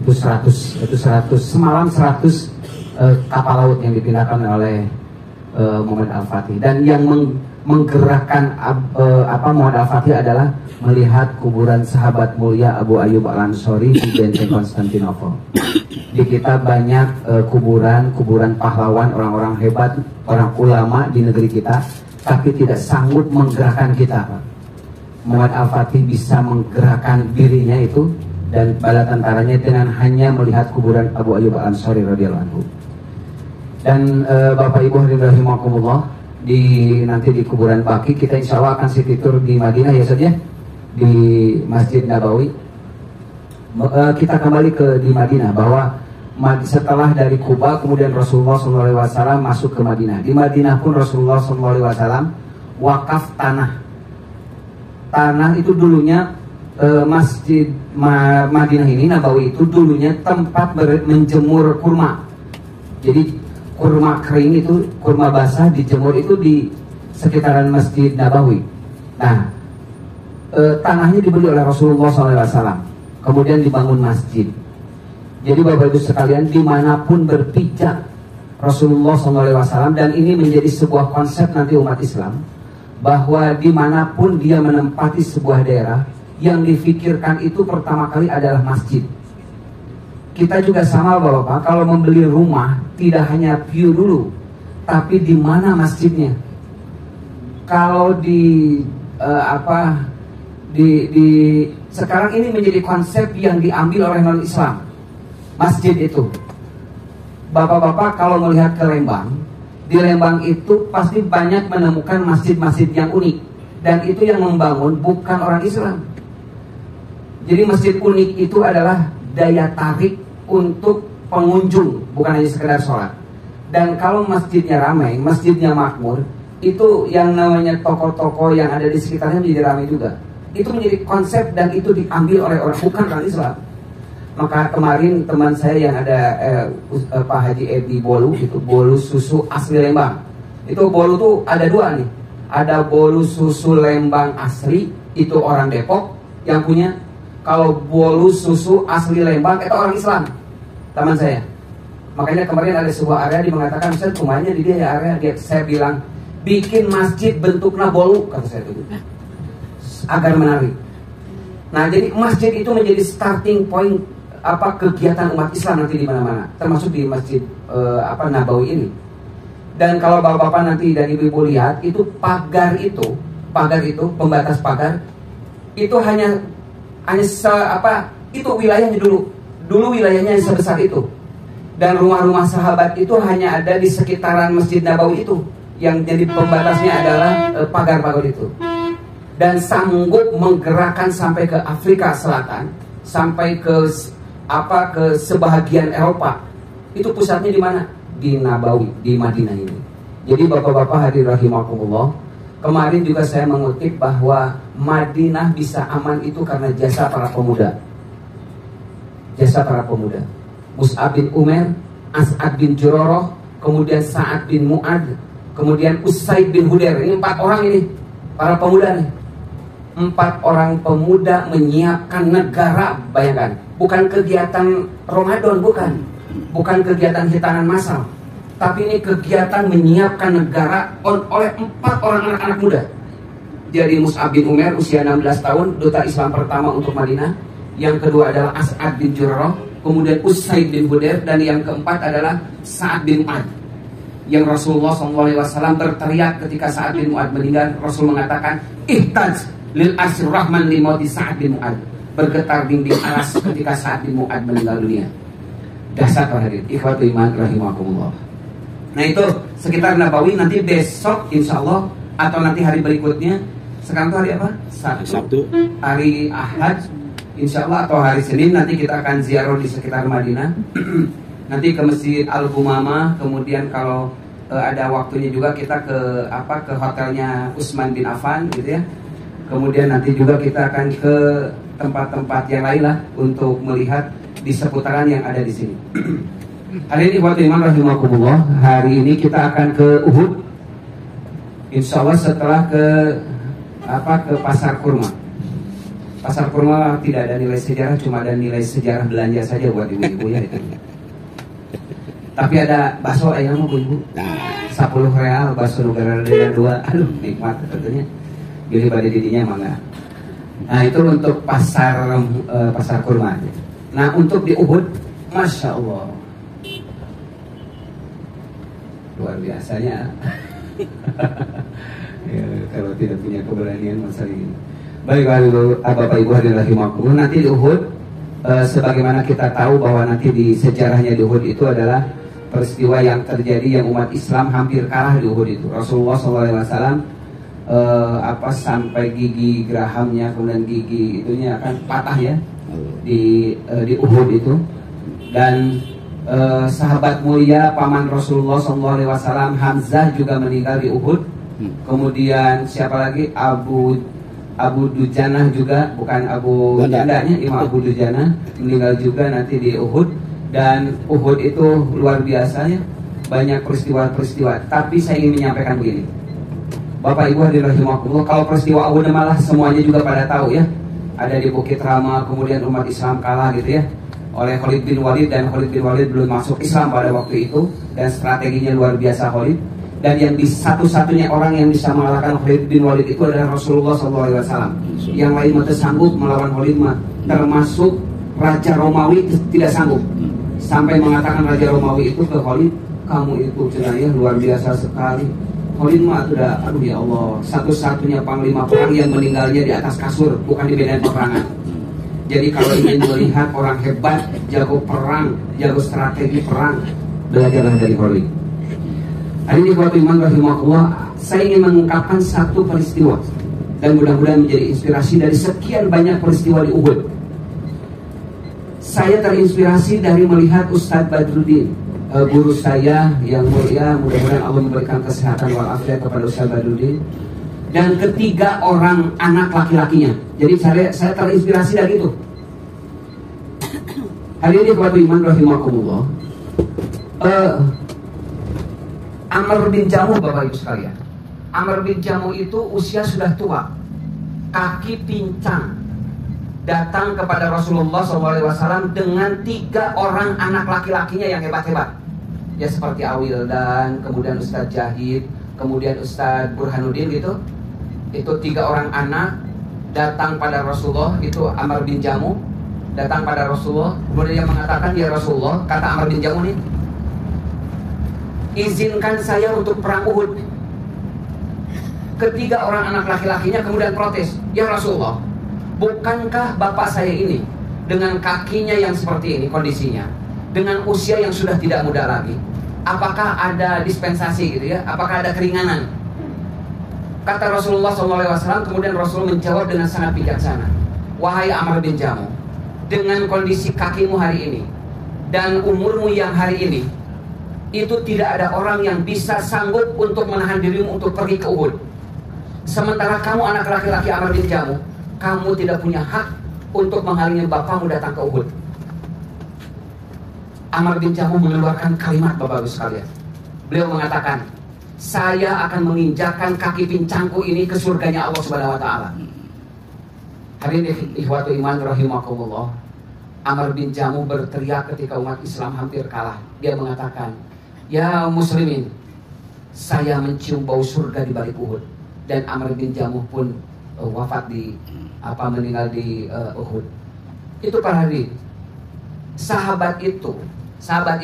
Speaker 3: Itu 100 semalam 100 kapal laut yang dipindahkan oleh Muhammad Al-Fatih. Dan yang menggerakkan Muhammad Al-Fatih adalah melihat kuburan sahabat mulia Abu Ayyub Al-Ansori di benteng Konstantinopel. Di kita banyak kuburan pahlawan, orang-orang hebat, orang ulama di negeri kita, tapi tidak sanggup menggerakkan kita. Muhammad Al-Fatih bisa menggerakkan dirinya itu dan bala tentaranya dengan hanya melihat kuburan Abu Ayyub Al-Ansori radhiyallahu anhu. Dan Bapak Ibu hadirin rahimakumullah, nanti di kuburan Baqi kita insya Allah akan city tour di Madinah ya saja, di Masjid Nabawi. Kita kembali di Madinah, bahwa setelah dari Kuba kemudian Rasulullah SAW masuk ke Madinah. Di Madinah pun Rasulullah SAW wakaf tanah itu dulunya Masjid Madinah ini, Nabawi itu dulunya tempat menjemur kurma. Jadi kurma kering itu, kurma basah dijemur itu di sekitaran Masjid Nabawi. Nah, tanahnya dibeli oleh Rasulullah SAW, kemudian dibangun masjid. Jadi Bapak Ibu sekalian, dimanapun berpijak Rasulullah SAW, dan ini menjadi sebuah konsep nanti umat Islam, bahwa dimanapun dia menempati sebuah daerah, yang difikirkan itu pertama kali adalah masjid. Kita juga sama Bapak, kalau membeli rumah tidak hanya view dulu, tapi di mana masjidnya. Kalau sekarang ini menjadi konsep yang diambil oleh non-Islam, masjid itu. Bapak-bapak kalau melihat ke Lembang, di Lembang itu pasti banyak menemukan masjid-masjid yang unik, dan itu yang membangun bukan orang Islam. Jadi masjid unik itu adalah daya tarik untuk pengunjung, bukan hanya sekedar sholat. Dan kalau masjidnya ramai, masjidnya makmur, itu yang namanya toko-toko yang ada di sekitarnya menjadi ramai juga. Itu menjadi konsep dan itu diambil oleh orang bukan orang Islam. Maka kemarin teman saya yang ada Pak Haji Edi Bolu, itu bolu susu asli Lembang. Itu bolu tuh ada dua nih. Ada bolu susu Lembang asli, itu orang Depok yang punya. Kalau bolu susu asli Lembang itu orang Islam, teman saya. Makanya kemarin ada sebuah area dia mengatakan, saya rumahnya di dia area dia. Saya bilang bikin masjid bentuknya bolu, kata saya itu, agar menarik. Nah jadi masjid itu menjadi starting point kegiatan umat Islam nanti di mana-mana, termasuk di Masjid Nabawi ini. Dan kalau bapak-bapak nanti dan ibu-ibu lihat, itu pagar itu pembatas pagar itu hanya itu wilayahnya dulu wilayahnya yang sebesar itu. Dan rumah-rumah sahabat itu hanya ada di sekitaran Masjid Nabawi itu, yang jadi pembatasnya adalah pagar-pagar itu. Dan sanggup menggerakkan sampai ke Afrika Selatan, sampai ke sebahagian Eropa. Itu pusatnya di mana? Di Nabawi, di Madinah ini. Jadi bapak-bapak hadirin rahimakumullah, kemarin juga saya mengutip bahwa Madinah bisa aman itu karena jasa para pemuda. Jasa para pemuda. Mus'ab bin Umair, As'ad bin Juroroh, kemudian Sa'ad bin Mu'ad, kemudian Usaid bin Hudair. Ini 4 orang ini, para pemuda nih. 4 orang pemuda menyiapkan negara, bayangkan. Bukan kegiatan Ramadan, bukan kegiatan hitanan massal, tapi ini kegiatan menyiapkan negara oleh 4 orang anak-anak muda. Jadi Mus'ab bin Umair usia 16 tahun, duta Islam pertama untuk Madinah. Yang kedua adalah As'ad bin Juroroh, kemudian Usaid bin Hudair, dan yang keempat adalah Sa'ad bin Mu'ad. Yang Rasulullah SAW berteriak ketika Sa'ad bin Mu'ad meninggal. Rasul mengatakan, ihtaj lil arsir rahman limauti Sa'ad bin Mu'ad. Bergetar dinding aras ketika Sa'ad bin Mu'ad meninggal dunia. Dahsyat hadirin, ikhwatul iman rahimakumullah. Nah itu sekitar Nabawi. Nanti besok insya Allah atau nanti hari berikutnya, sekarang tuh hari apa? Sabtu. Hari Ahad insya Allah atau hari Senin nanti kita akan ziarah di sekitar Madinah. Nanti ke Masjid Al-Gumamah, kemudian kalau
Speaker 8: ada waktunya juga kita ke hotelnya Utsman bin Affan gitu ya. Kemudian nanti juga kita akan ke tempat-tempat yang lain lah untuk melihat di seputaran yang ada di sini. Hari ini buat iman rahimakumullah, hari ini kita akan ke Uhud. Insya Allah setelah ke pasar kurma. Pasar kurma tidak ada nilai sejarah, cuma ada nilai sejarah belanja saja buat ibu-ibu ya itu. Tapi ada bakso ayam bu ibu, 10 real bakso negara dengan 2, aduh nikmat tentunya. Jadi pada didinya mangga. Nah itu untuk pasar kurma. Nah untuk di Uhud, masya Allah, luar biasanya. Ya, kalau tidak punya keberanian masa ini. Baik Bapak Ibu hadirin rahimakumullah, nanti di Uhud sebagaimana kita tahu bahwa nanti di sejarahnya di Uhud itu adalah peristiwa yang terjadi yang umat Islam hampir kalah di Uhud itu. Rasulullah SAW sampai gigi gerahamnya kemudian gigi itunya akan patah ya di Uhud itu. Dan sahabat mulia paman Rasulullah SAW Hamzah juga meninggal di Uhud. Kemudian siapa lagi, Abu Dujanah juga, bukan Abu Jandanya, Imam Abu Dujanah meninggal juga nanti di Uhud. Dan Uhud itu luar biasa ya, banyak peristiwa-peristiwa. Tapi saya ingin menyampaikan begini, Bapak Ibu hadirin rahimakumullah, kalau peristiwa Uhud malah semuanya juga pada tahu ya. Ada di Bukit Rama, kemudian umat Islam kalah gitu ya oleh Khalid bin Walid, dan Khalid bin Walid belum masuk Islam pada waktu itu, dan strateginya luar biasa Khalid. Dan yang satu-satunya orang yang bisa mengalahkan Khalid bin Walid itu adalah Rasulullah SAW. Yang lain mah sanggup melawan Khalid, termasuk Raja Romawi tidak sanggup. Sampai mengatakan Raja Romawi itu ke Khalid, kamu itu cenayah luar biasa sekali. Khalid mah sudah, aduh ya Allah, satu-satunya panglima perang yang meninggalnya di atas kasur, bukan di medan peperangan. Jadi kalau ingin melihat orang hebat, jago perang, jago strategi perang, belajarlah dari Khalid. Hari ini buat iman rahimahullah, saya ingin mengungkapkan satu peristiwa dan mudah-mudahan menjadi inspirasi dari sekian banyak peristiwa di Uhud. Saya terinspirasi dari melihat Ustadz Badruddin, guru saya yang mulia, mudah-mudahan Allah memberikan kesehatan walafiat kepada Ustadz Badruddin, dan ketiga orang anak laki-lakinya. Jadi saya terinspirasi dari itu. Hari ini buat iman rahimahullah, Amr bin Jamuh, Bapak Ibu sekalian. Amr bin Jamuh itu usia sudah tua, kaki pincang, datang kepada Rasulullah SAW dengan 3 orang anak laki-lakinya yang hebat-hebat. Ya seperti Awildan, kemudian Ustadz Jahid, kemudian Ustadz Burhanuddin gitu. Itu 3 orang anak datang pada Rasulullah, itu Amr bin Jamuh datang pada Rasulullah. Kemudian dia mengatakan, ya Rasulullah, kata Amr bin Jamuh nih, izinkan saya untuk perang Uhud. Ketiga orang anak laki-lakinya kemudian protes, ya Rasulullah, bukankah bapak saya ini dengan kakinya yang seperti ini kondisinya, dengan usia yang sudah tidak muda lagi, apakah ada dispensasi gitu ya, apakah ada keringanan? Kata Rasulullah SAW, kemudian Rasul menjawab dengan sangat bijaksana, wahai Amr bin Jamuh, dengan kondisi kakimu hari ini dan umurmu yang hari ini, itu tidak ada orang yang bisa sanggup untuk menahan dirimu untuk pergi ke Uhud. Sementara kamu anak laki-laki Amr bin Jamuh, kamu tidak punya hak untuk menghalangi bapakmu datang ke Uhud. Amr bin Jamuh mengeluarkan kalimat, Bapak Ibu sekalian. Beliau mengatakan, saya akan menginjakkan kaki pincangku ini ke surganya Allah Subhanahu wa taala. Hari ini ikhwatu iman rahimakumullah, Amr bin Jamuh berteriak ketika umat Islam hampir kalah. Dia mengatakan, ya muslimin, saya mencium bau surga di balik Uhud. Dan Amr bin Jamuh pun wafat meninggal di Uhud. Itu para hadirin. Sahabat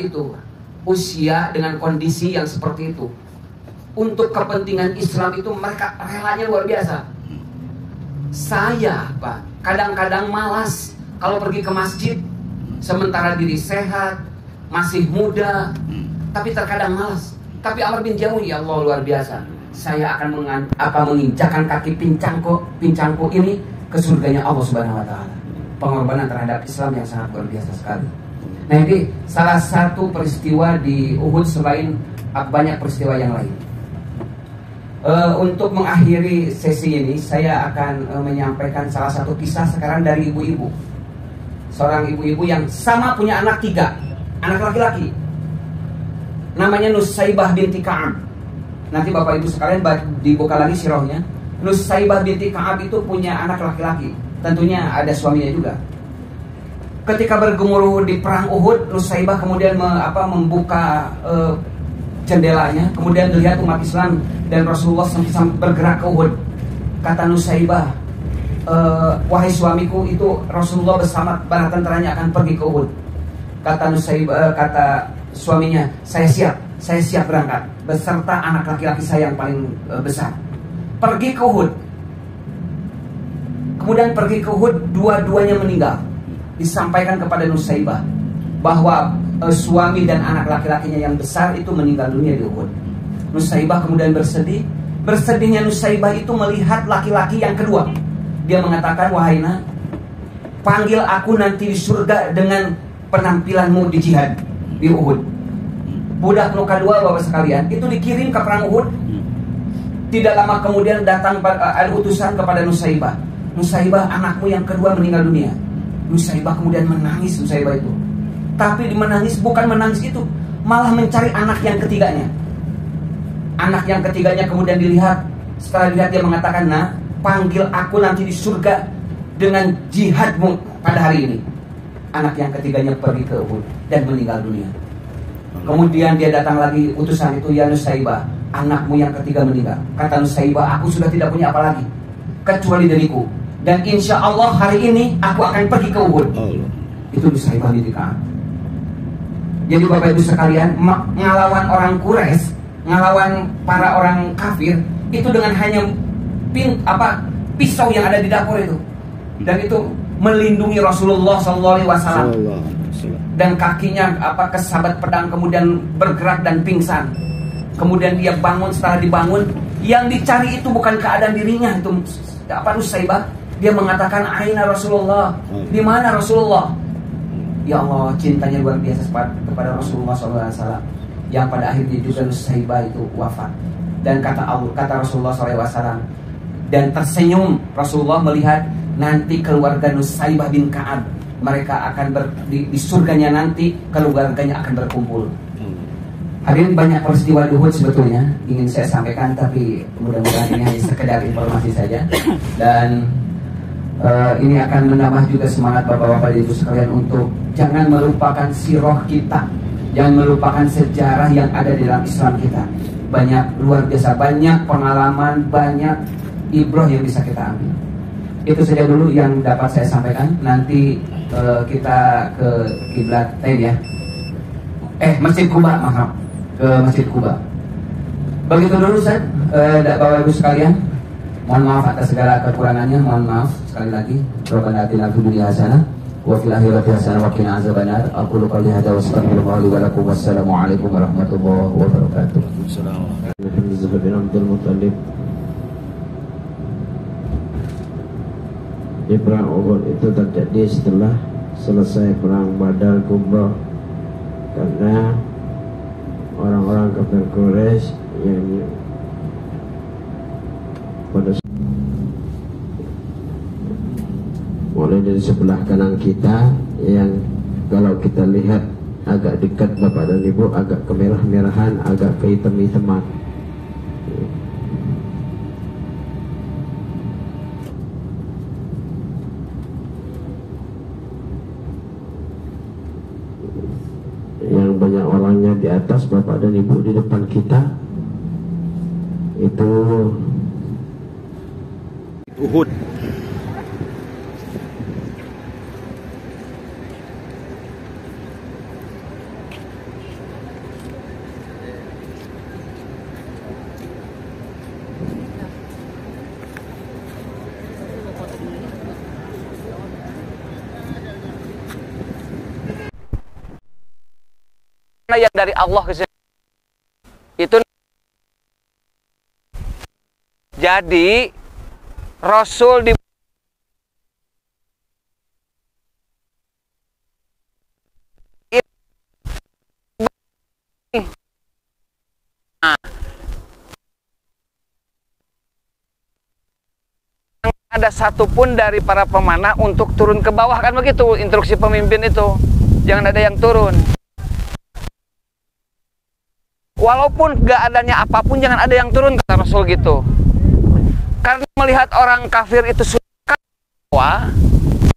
Speaker 8: itu usia dengan kondisi yang seperti itu, untuk kepentingan Islam itu mereka relanya luar biasa. Saya Pak, kadang-kadang malas kalau pergi ke masjid, sementara diri sehat, masih muda, tapi terkadang malas. Tapi Amr bin Jamuh, ya Allah luar biasa, saya akan menginjakkan kaki pincangku ini ke surganya Allah Subhanahu wa taala. Pengorbanan terhadap Islam yang sangat luar biasa sekali. Nah ini salah satu peristiwa di Uhud selain
Speaker 3: banyak peristiwa yang lain. Untuk mengakhiri sesi ini, saya akan menyampaikan salah satu kisah sekarang dari ibu-ibu. Seorang ibu-ibu yang sama punya anak 3, anak laki-laki. Namanya Nusaibah binti Ka'ab. Nanti Bapak Ibu sekalian dibuka lagi sirahnya. Nusaibah binti Ka'ab itu punya anak laki-laki. Tentunya ada suaminya juga. Ketika bergemuruh di perang Uhud, Nusaibah kemudian membuka jendelanya, kemudian melihat umat Islam dan Rasulullah bergerak ke Uhud. Kata Nusaibah, wahai suamiku, itu Rasulullah bersama para tentaranya akan pergi ke Uhud. Kata Nusaibah, kata suaminya, saya siap berangkat beserta anak laki-laki saya yang paling besar. Pergi ke Uhud. Kemudian pergi ke Uhud, dua-duanya meninggal. Disampaikan kepada Nusaibah bahwa suami dan anak laki-lakinya yang besar itu meninggal dunia di Uhud. Nusaibah kemudian bersedih. Bersedihnya Nusaibah itu melihat laki-laki yang kedua. Dia mengatakan, wahai nak, panggil aku nanti di surga dengan penampilanmu di jihad di Uhud. Budak nuka 2 Bapak sekalian itu dikirim ke perang Uhud. Tidak lama kemudian datang ada utusan kepada Nusaibah. Nusaibah, anakmu yang kedua meninggal dunia. Nusaibah kemudian menangis, Nusaibah itu. Tapi menangis bukan menangis itu, malah mencari anak yang ketiganya. Anak yang ketiganya kemudian dilihat. Setelah dilihat dia mengatakan, nah, panggil aku nanti di surga dengan jihadmu pada hari ini. Anak yang ketiganya pergi ke Uhud dan meninggal dunia. Kemudian dia datang lagi utusan itu, ya Nusaibah, anakmu yang ketiga meninggal. Kata Nusaibah, aku sudah tidak punya apa lagi kecuali diriku. Dan insya Allah hari ini aku akan pergi ke Uhud. Itu Nusaibah binti Ka'ab. Jadi Bapak Ibu sekalian, ngelawan orang Quraisy, ngelawan para orang kafir itu dengan hanya pisau yang ada di dapur itu. Dan itu melindungi Rasulullah SAW. Dan kakinya kesabat pedang kemudian bergerak dan pingsan. Kemudian dia bangun. Setelah dibangun, yang dicari itu bukan keadaan dirinya, itu Nusaibah. Dia mengatakan, aina Rasulullah, di mana Rasulullah? Ya Allah, cintanya luar biasa kepada Rasulullah SAW, yang pada akhirnya juga Nusaibah itu wafat. Dan kata Rasulullah SAW, dan tersenyum Rasulullah melihat nanti keluarga Nusaibah bin Ka'ab, mereka akan di surganya nanti keluarganya akan berkumpul. Hadirin, banyak peristiwa di Uhud sebetulnya ingin saya sampaikan, tapi mudah-mudahan ini hanya sekedar informasi saja. Dan ini akan menambah juga semangat Bapak-bapak Ibu sekalian untuk jangan melupakan sirah kita, jangan melupakan sejarah yang ada di dalam Islam kita. Banyak, luar biasa, banyak pengalaman, banyak ibrah yang bisa kita ambil. Itu saja dulu yang dapat saya sampaikan. Nanti kita ke kiblat ya. Masjid Kuba, maaf, ke Masjid Kuba. Begitu dulu Ustaz, Bapak Ibu sekalian. Mohon maaf atas segala kekurangannya, mohon maaf sekali lagi. Rabbana atina fid dunya hasanah wa fil akhirati hasanah wa qina azabannar. Aqulu qouli hadza wa astaghfirullah li wa lakum. Wassalamu alaikum warahmatullahi wabarakatuh.
Speaker 4: Di perang Uhud itu terjadi setelah selesai perang Badar Kubra, karena orang-orang kafir Quraisy yang pada mulai dari sebelah kanan kita, yang kalau kita lihat agak dekat Bapak dan Ibu, agak kemerah-merahan, agak kehitam-hitaman. Yang banyak orangnya di atas Bapak dan Ibu, di depan kita itu
Speaker 1: Uhud.
Speaker 8: Yang dari Allah ke sini. Itu jadi Rasul di ada satupun dari para pemanah untuk turun ke bawah, kan begitu instruksi pemimpin itu. Jangan ada yang turun. Walaupun gak adanya apapun, jangan ada yang turun, kata Rasul gitu. Karena melihat orang kafir itu suka di bawah,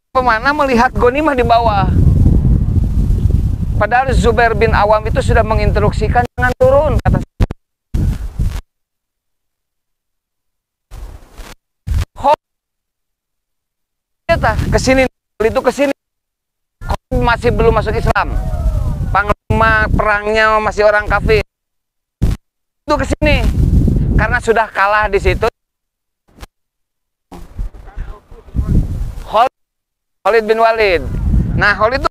Speaker 8: pemanah melihat ghanimah di bawah. Padahal Zubair bin Awam itu sudah menginstruksikan jangan turun, kata kesini, itu kesini masih belum masuk Islam, panglima perangnya masih orang kafir, itu kesini karena sudah kalah di situ. Khalid bin Walid, nah Khalid itu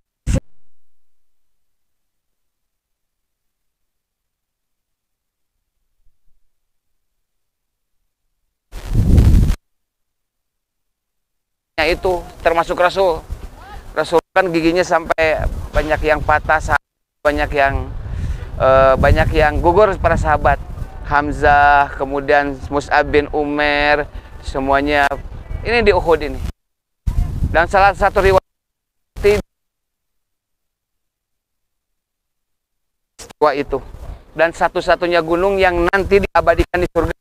Speaker 8: itu termasuk Rasul. Rasul kan giginya sampai banyak yang patah, banyak yang gugur para sahabat. Hamzah, kemudian Mus'ab bin Umair, semuanya ini di Uhud ini. Dan salah satu riwayat itu, dan satu-satunya gunung yang nanti diabadikan di surga.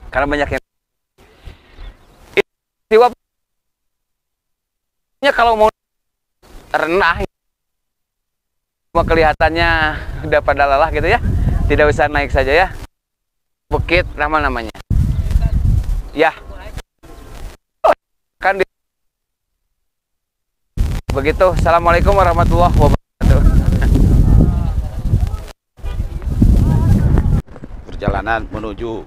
Speaker 8: Karena banyak yang kalau mau rendah, cuma kelihatannya udah pada lelah gitu ya, tidak usah naik saja ya. Bukit namanya ya kan begitu. Assalamualaikum warahmatullahi wabarakatuh.
Speaker 1: Perjalanan menuju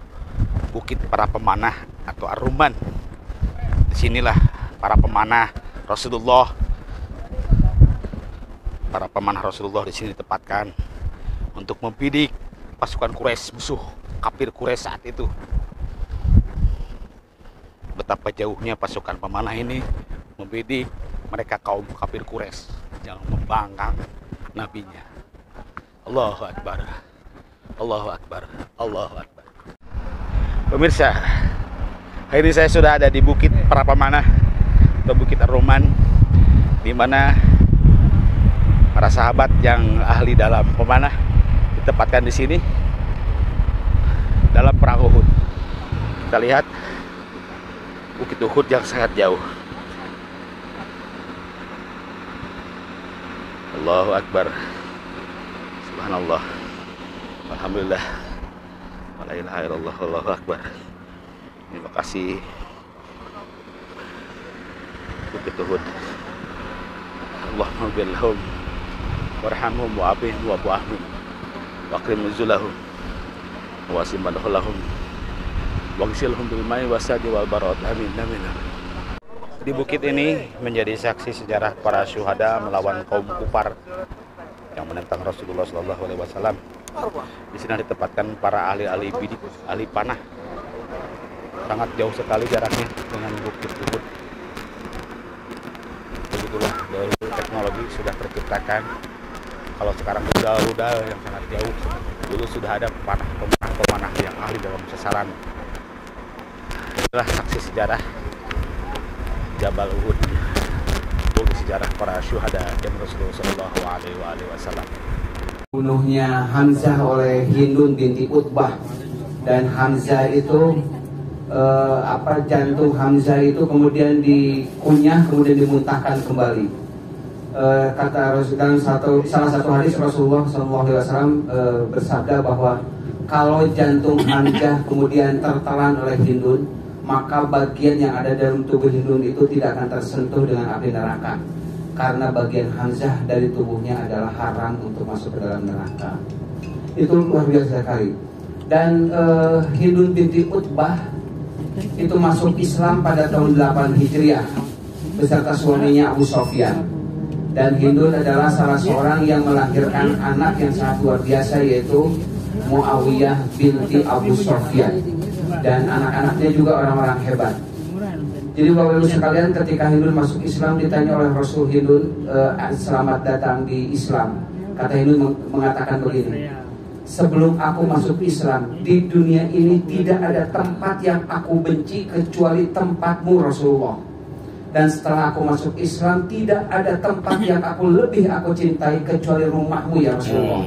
Speaker 1: Bukit Para Pemanah atau Ar-Rumman. Disinilah para pemanah Rasulullah. Para pemanah Rasulullah di sini ditempatkan untuk membidik pasukan Quraisy, musuh kafir Quraisy saat itu. Betapa jauhnya pasukan pemanah ini membidik mereka kaum kafir Quraisy yang membangkang nabinya. Allahu Akbar. Allahu Akbar. Allahu Akbar. Pemirsa, hari ini saya sudah ada di Bukit Para Pemanah atau Bukit Ar-Rumman, di mana para sahabat yang ahli dalam pemanah ditempatkan di sini dalam perang Uhud. Kita lihat Bukit Uhud yang sangat jauh. Allahu Akbar. Subhanallah. Alhamdulillah. La ilaha illallah. Allahu Akbar. Terima kasih Bukit Uhud. Allahumma bilhum warhamhum wa'afihim wa'fu'anhum waqrim nuzulahum wasim madkhulahum waghsilhum bil ma'i wasadi wal barat. Amin amin. Di bukit ini menjadi saksi sejarah para syuhada melawan kaum kufar yang menentang Rasulullah SAW. Di sini ditempatkan para ahli-ahli bidik, ahli panah. Sangat jauh sekali jaraknya dengan Bukit Uhud. Begitulah, dahulu teknologi sudah terciptakan. Kalau sekarang rudal-rudal yang sangat jauh, dulu sudah ada pemanah-pemanah yang ahli dalam sasaran. Inilah saksi sejarah Jabal Uhud, bukti sejarah para syuhada dan Rasulullah SAW.
Speaker 3: Bunuhnya Hamzah oleh Hindun binti Utbah, dan Hamzah itu jantung Hamzah itu kemudian dikunyah, kemudian dimuntahkan kembali. Kata dalam salah satu hadis Rasulullah SAW bersabda bahwa kalau jantung Hamzah kemudian tertelan oleh Hindun, maka bagian yang ada dalam tubuh Hindun itu tidak akan tersentuh dengan api neraka, karena bagian Hamzah dari tubuhnya adalah haram untuk masuk ke dalam neraka. Itu luar biasa sekali. Dan Hindun binti Utbah itu masuk Islam pada tahun 8 Hijriah beserta suaminya Abu Sofyan. Dan Hindun adalah salah seorang yang melahirkan anak yang sangat luar biasa, yaitu Muawiyah binti Abu Sofyan. Dan anak-anaknya juga orang-orang hebat. Jadi Bapak Ibu sekalian, ketika Hindun masuk Islam, ditanya oleh Rasul, Hindun, selamat datang di Islam. Kata Hindun mengatakan begini, sebelum aku masuk Islam, di dunia ini tidak ada tempat yang aku benci kecuali tempatmu Rasulullah. Dan setelah aku masuk Islam, tidak ada tempat yang lebih aku cintai kecuali rumahmu ya Rasulullah.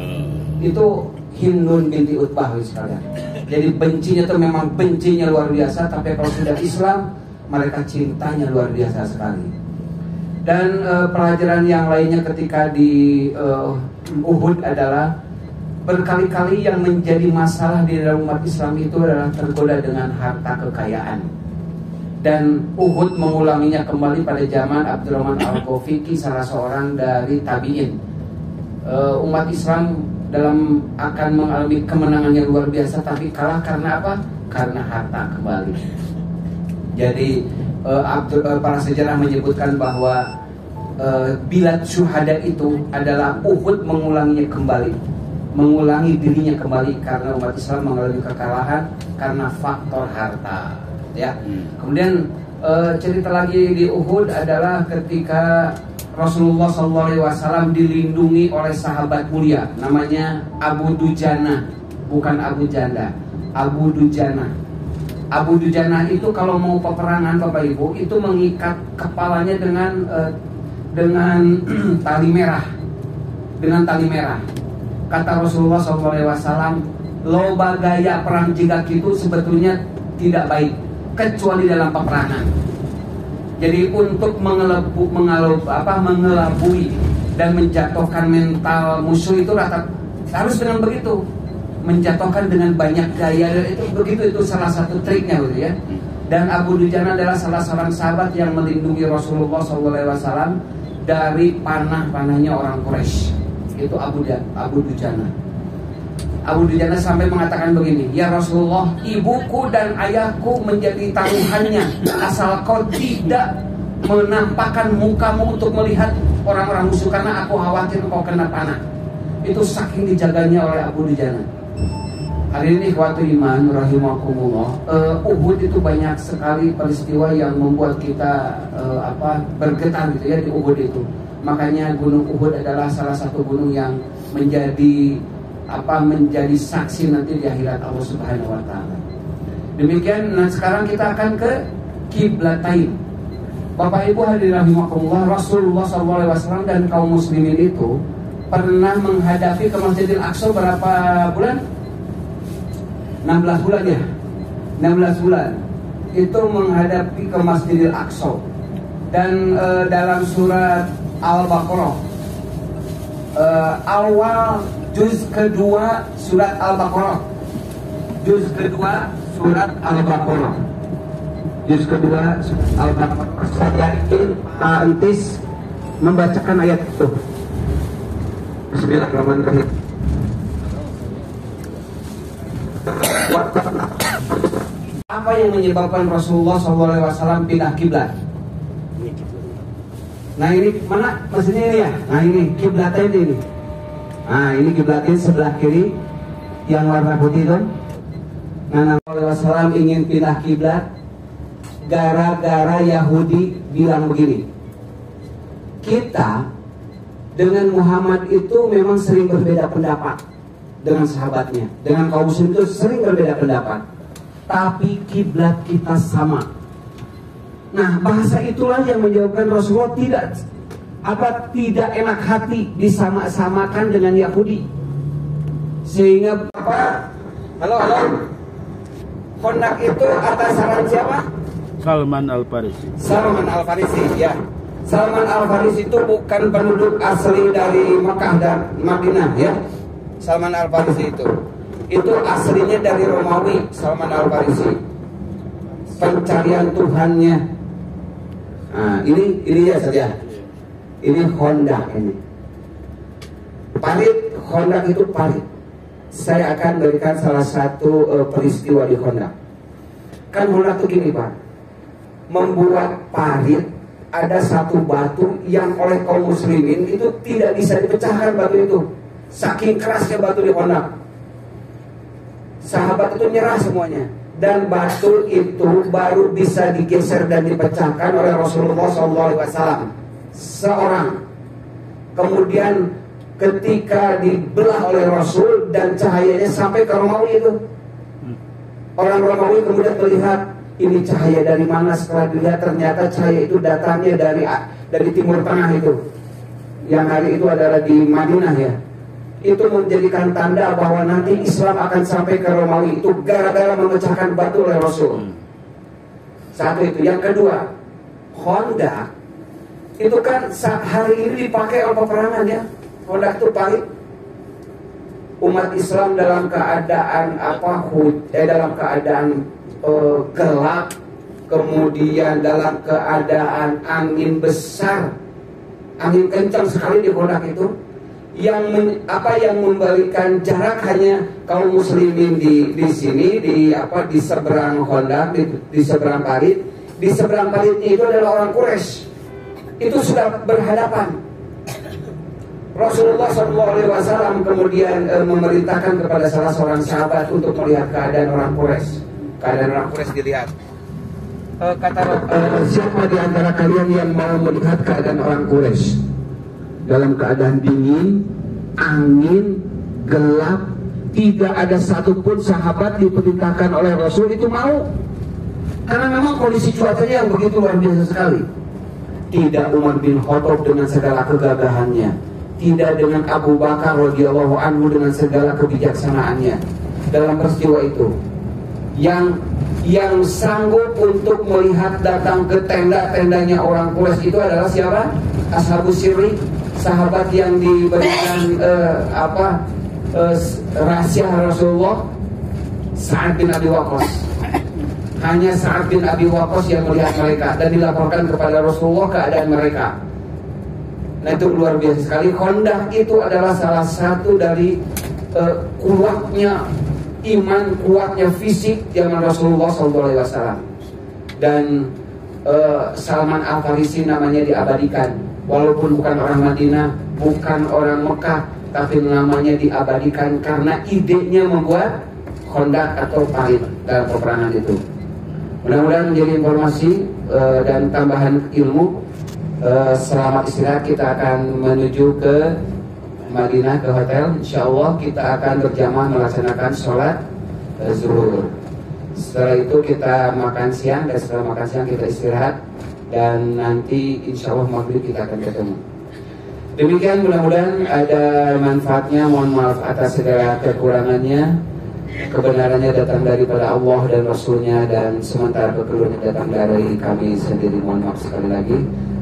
Speaker 3: Itu Hindun binti Utbah sekalian. Jadi bencinya itu memang bencinya luar biasa, tapi kalau sudah Islam, mereka cintanya luar biasa sekali. Dan pelajaran yang lainnya ketika di Uhud adalah berkali-kali yang menjadi masalah di dalam umat Islam itu adalah tergoda dengan harta kekayaan. Dan Uhud mengulanginya kembali pada zaman Abdurrahman Al-Ghafiqi, salah seorang dari tabi'in. Umat Islam akan mengalami kemenangan yang luar biasa, tapi kalah karena apa? Karena harta kembali. Jadi para sejarah menyebutkan bahwa bilad syuhada itu adalah Uhud mengulanginya kembali, mengulangi dirinya kembali karena umat Islam mengalami kekalahan karena faktor harta. Ya. Kemudian cerita lagi di Uhud adalah ketika Rasulullah SAW dilindungi oleh sahabat mulia namanya Abu Dujana, bukan Abu Janda, Abu Dujana. Abu Dujana itu kalau mau peperangan Bapak Ibu itu mengikat kepalanya dengan tali merah, Kata Rasulullah SAW, loba gaya perang jika itu sebetulnya tidak baik kecuali dalam peperangan. Jadi untuk mengelabui dan menjatuhkan mental musuh itu harus dengan begitu, menjatuhkan dengan banyak gaya, itu salah satu triknya gitu ya. Dan Abu Dujana adalah salah seorang sahabat yang melindungi Rasulullah SAW dari panah-panahnya orang Quraisy. Itu Abu Dujana. Abu Dujana sampai mengatakan begini, ya Rasulullah, ibuku dan ayahku menjadi taruhannya asal kau tidak menampakkan mukamu untuk melihat orang-orang musuh karena aku khawatir kau kena panah. Itu saking dijaganya oleh Abu Dujana. Hari ini ikhwatul iman rahimakumullah, Uhud itu banyak sekali peristiwa yang membuat kita bergetar gitu ya di Uhud itu. Makanya gunung Uhud adalah salah satu gunung yang menjadi saksi nanti di akhirat Allah Subhanahu wa taala. Demikian. Nah, sekarang kita akan ke Qiblatain. Bapak Ibu hadirin rahimakumullah, Rasulullah SAW dan kaum muslimin itu pernah menghadapi ke Masjidil Aqsa berapa bulan? 16 bulan ya. 16 bulan itu menghadapi ke Masjidil Aqsa. Dan dalam surat Al-Baqarah awal juz kedua surat Al-Baqarah, juz kedua surat Al-Baqarah, saya yakin Pak Entis membacakan ayat itu. Bismillahirrahmanirrahim. Apa yang menyebabkan Rasulullah SAW pindah kiblat? Nah ini mana maksudnya ini ya? Nah ini kiblatnya ini. Nah ini kiblatnya sebelah kiri yang warna putih itu. Nah Nabi SAW ingin pindah kiblat gara-gara Yahudi bilang begini, kita dengan Muhammad itu memang sering berbeda pendapat dengan sahabatnya, dengan kaum muslim itu sering berbeda pendapat, tapi kiblat kita sama. Nah bahasa itulah yang menyebabkan Rasulullah tidak enak hati disama-samakan dengan Yahudi, sehingga halo Kondak itu atas saran siapa?
Speaker 1: Salman Al-Farisi.
Speaker 3: Salman Al-Farisi ya. Salman Al-Farisi itu bukan penduduk asli dari Mekah dan Madinah ya. Salman Al-Farisi itu aslinya dari Romawi. Salman Al-Farisi pencarian Tuhannya. Nah, ini ya saja. Ini Honda ini. Parit Honda itu parit. Saya akan berikan salah satu peristiwa di Honda. Kan Honda itu gini Pak, membuat parit ada satu batu yang oleh kaum muslimin itu tidak bisa dipecahkan batu itu. Saking kerasnya batu di Honda. Sahabat itu nyerah semuanya. Dan batu itu baru bisa digeser dan dipecahkan oleh Rasulullah SAW seorang. Kemudian ketika dibelah oleh Rasul dan cahayanya sampai ke Romawi itu. Orang Romawi kemudian melihat ini cahaya dari mana, setelah dilihat ternyata cahaya itu datangnya dari Timur Tengah itu. Yang hari itu adalah di Madinah ya. Itu menjadikan tanda bahwa nanti Islam akan sampai ke Romawi itu gara-gara memecahkan batu oleh Rasul. Satu itu. Yang kedua, Honda itu kan hari ini dipakai oleh peperangan ya. Honda itu paling umat Islam dalam keadaan dalam keadaan gelap, kemudian dalam keadaan angin besar, angin kencang sekali di Honda itu. Yang memberikan jarak hanya kaum muslimin di sini di seberang Honda, di seberang parit. Di seberang paritnya itu adalah orang Quraisy. Itu sudah berhadapan. Rasulullah SAW kemudian memerintahkan kepada salah seorang sahabat untuk melihat keadaan orang Quraisy. Keadaan orang Quraisy dilihat. Siapa di antara kalian yang mau melihat keadaan orang Quraisy? Dalam keadaan dingin, angin, gelap, tidak ada satupun sahabat diperintahkan oleh Rasul itu mau. Karena memang kondisi cuacanya yang begitu luar biasa sekali. Tidak Umar bin Khattab dengan segala kegagahannya, tidak dengan Abu Bakar radhiyallahu anhu dengan segala kebijaksanaannya dalam peristiwa itu. Yang sanggup untuk melihat datang ke tenda-tendanya orang Quraisy itu adalah siapa? Ashabus Sirri, sahabat yang diberikan rahasia Rasulullah, Sa'ad bin Abi Waqqas. Hanya Sa'ad bin Abi Waqqas yang melihat mereka dan dilaporkan kepada Rasulullah keadaan mereka. Nah itu luar biasa sekali. Honda itu adalah salah satu dari kuatnya iman, kuatnya fisik zaman Rasulullah SAW. Dan Salman Al-Farisi namanya diabadikan. Walaupun bukan orang Madinah, bukan orang Mekah, tapi namanya diabadikan karena idenya membuat Honda atau parit dalam peperangan itu. Mudah-mudahan menjadi informasi dan tambahan ilmu. Selamat istirahat, kita akan menuju ke Madinah, ke hotel. InsyaAllah kita akan berjamaah melaksanakan sholat zuhur. Setelah itu kita makan siang, dan setelah makan siang kita istirahat. Dan nanti insya Allah maghrib kita akan ketemu. Demikian, mudah-mudahan ada manfaatnya. Mohon maaf atas segala kekurangannya. Kebenarannya datang daripada Allah dan Rasulnya, dan sementara kekeliruannya datang dari kami sendiri. Mohon maaf sekali lagi.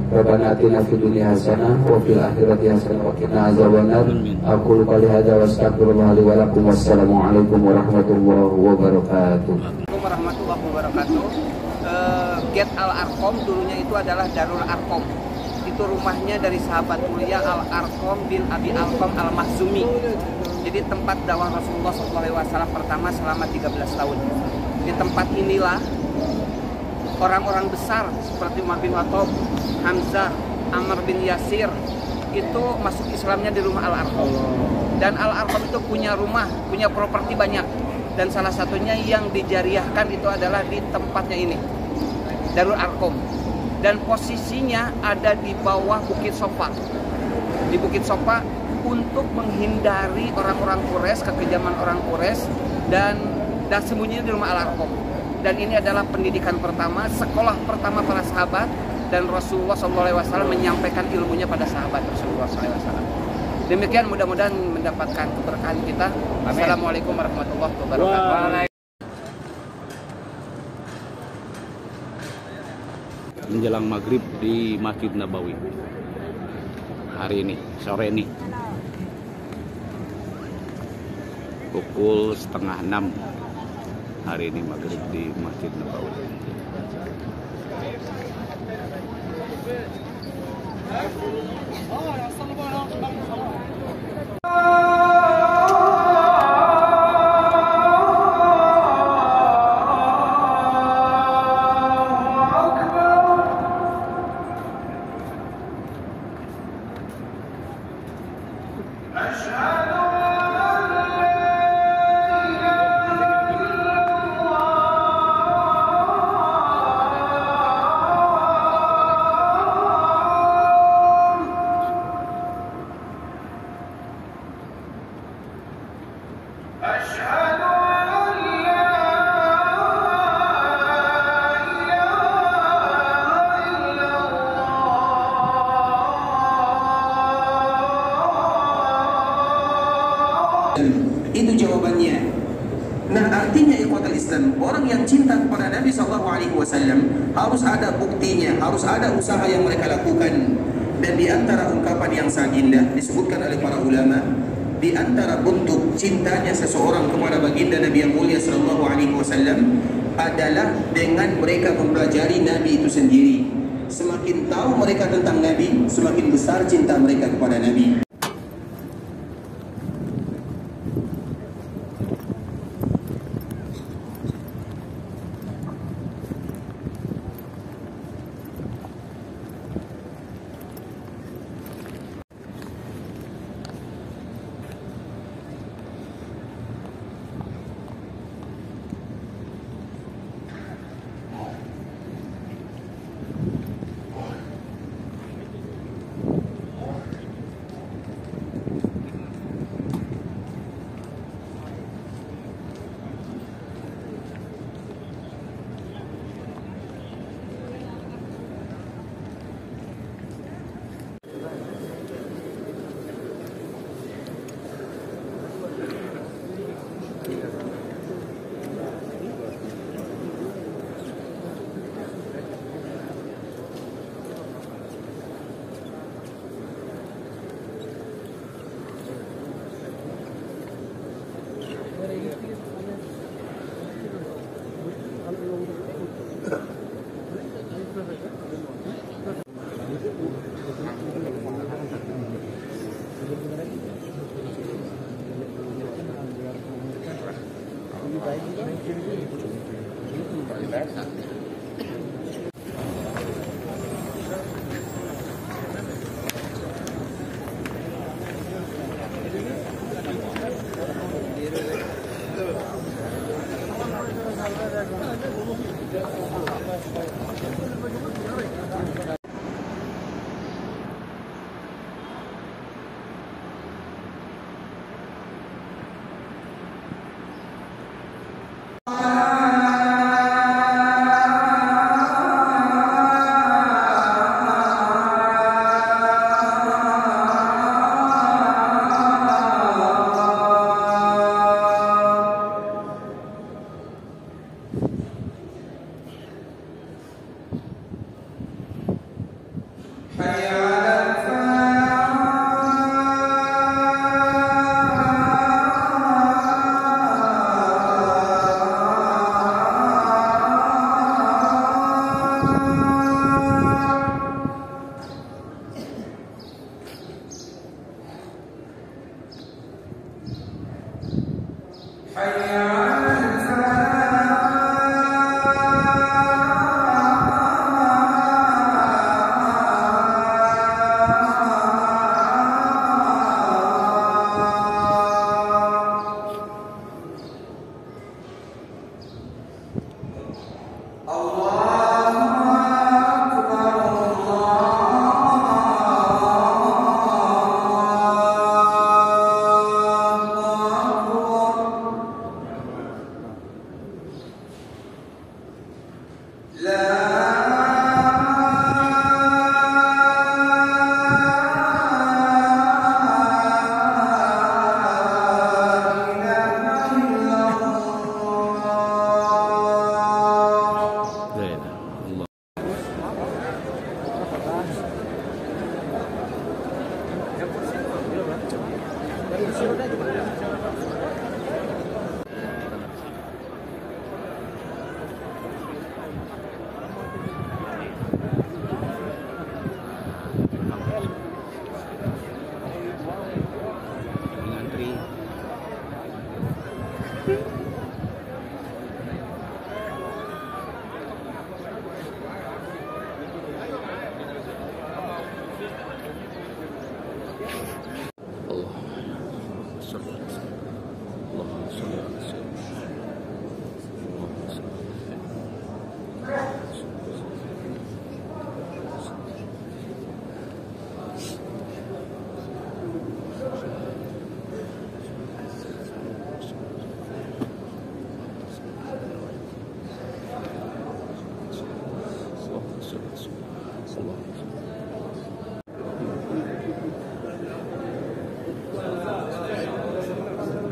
Speaker 3: Rabbana atina fid dunya hasanah wa fil akhirati hasanah wa qina azabannar. Aqulu qouli hadza wa astaghfirullah li wa lakum. Wassalamu alaikum warahmatullahi wabarakatuh.
Speaker 8: Warahmatullahi wabarakatuh. Get Al-Arqam dulunya itu adalah Darul Arqam. Itu rumahnya dari sahabat mulia Al-Arqam bin Abi Arqam Al-Makhzumi. Jadi tempat dakwah Rasulullah SAW pertama selama 13 tahun. Di tempat inilah orang-orang besar seperti Umar bin Khattab, Hamzah, Ammar bin Yasir itu masuk Islamnya di rumah Al-Arqam. Dan Al-Arqam itu punya rumah, punya properti banyak. Dan salah satunya yang dijariahkan itu adalah di tempatnya ini, Darul Arqam. Dan posisinya ada di bawah Bukit Sofa. Di Bukit Sofa untuk menghindari orang-orang Quraisy, kekejaman orang Quraisy, dan sembunyinya di rumah Al-Arqam. Dan ini adalah pendidikan pertama, sekolah pertama para sahabat, dan Rasulullah SAW menyampaikan ilmunya pada sahabat Rasulullah SAW. Demikian, mudah-mudahan mendapatkan keberkahan kita. Assalamualaikum warahmatullahi wabarakatuh.
Speaker 1: Menjelang maghrib di Masjid Nabawi hari ini, sore ini, pukul 5:30 hari ini maghrib di Masjid Nabawi.
Speaker 9: Itu jawabannya. Nah, artinya ikhwatal Islam, orang yang cinta kepada Nabi SAW harus ada buktinya, harus ada usaha yang mereka lakukan. Dan di antara ungkapan yang sangat indah disebutkan oleh para ulama, di antara bentuk cintanya seseorang kepada baginda Nabi yang mulia SAW adalah dengan mereka mempelajari Nabi itu sendiri. Semakin tahu mereka tentang Nabi, semakin besar cinta mereka kepada Nabi.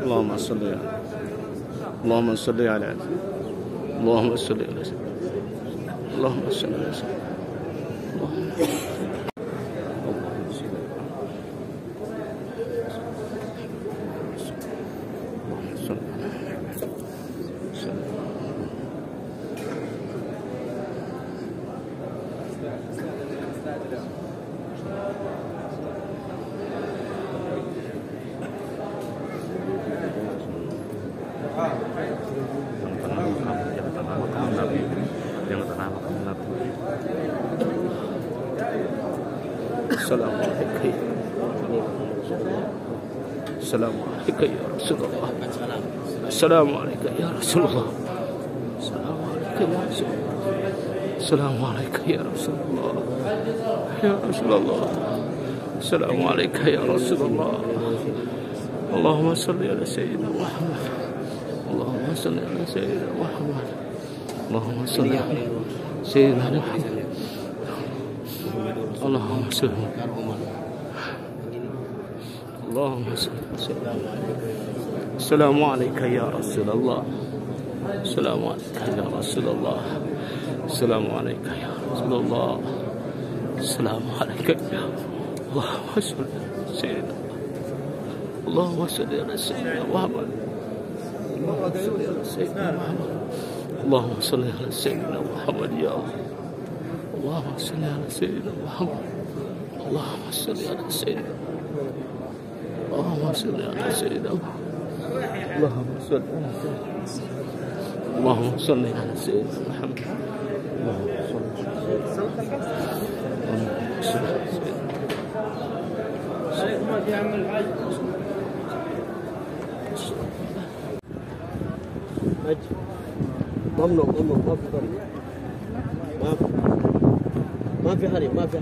Speaker 1: اللهم صل اللهم صل على اللهم صل على اللهم صل على السلام عليك السلام عليك يا رسول الله السلام عليك يا رسول الله السلام عليك يا رسول الله يا رسول الله السلام عليك يا رسول الله اللهم صل على سيدنا محمد اللهم صل على سيدنا محمد اللهم صل على سيدنا محمد اللهم صل اللهم صل السلام عليك يا رسول الله السلام عليك يا رسول الله السلام عليك يا رسول الله السلام عليك يا اللهم صل على سيدنا اللهم صل على سيدنا محمد اللهم صل على سيدنا محمد اللهم صل على سيدنا محمد يا الله اللهم صل على سيدنا محمد اللهم صل على سيدنا اللهم صل على سيدنا اللهم صل على سيدنا اللهم صل على سيدنا محمد
Speaker 10: ممنوع ما في طريق ما في حريم ما في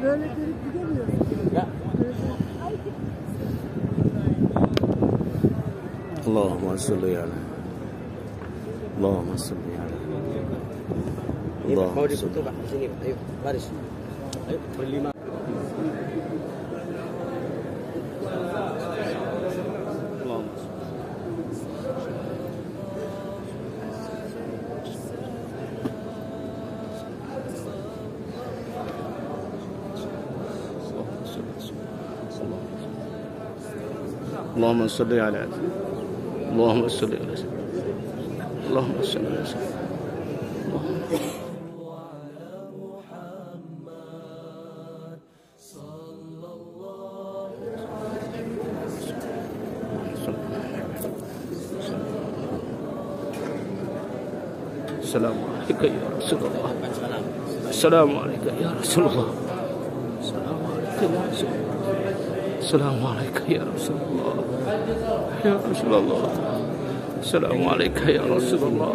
Speaker 11: Böyle gelip gidemiyoruz.
Speaker 10: Ya.
Speaker 1: اللهم صل على اللهم صل على
Speaker 10: Mau ditutup Pak, sini Pak. Ayo, baris. Ayo, berlima.
Speaker 1: اللهم صل على اللهم صل على اللهم صل على السلام عليك يا رسول الله السلام عليك يا رسول الله السلام عليك يا رسول الله السلام عليك يا رسول الله يا رسول الله السلام عليك يا رسول الله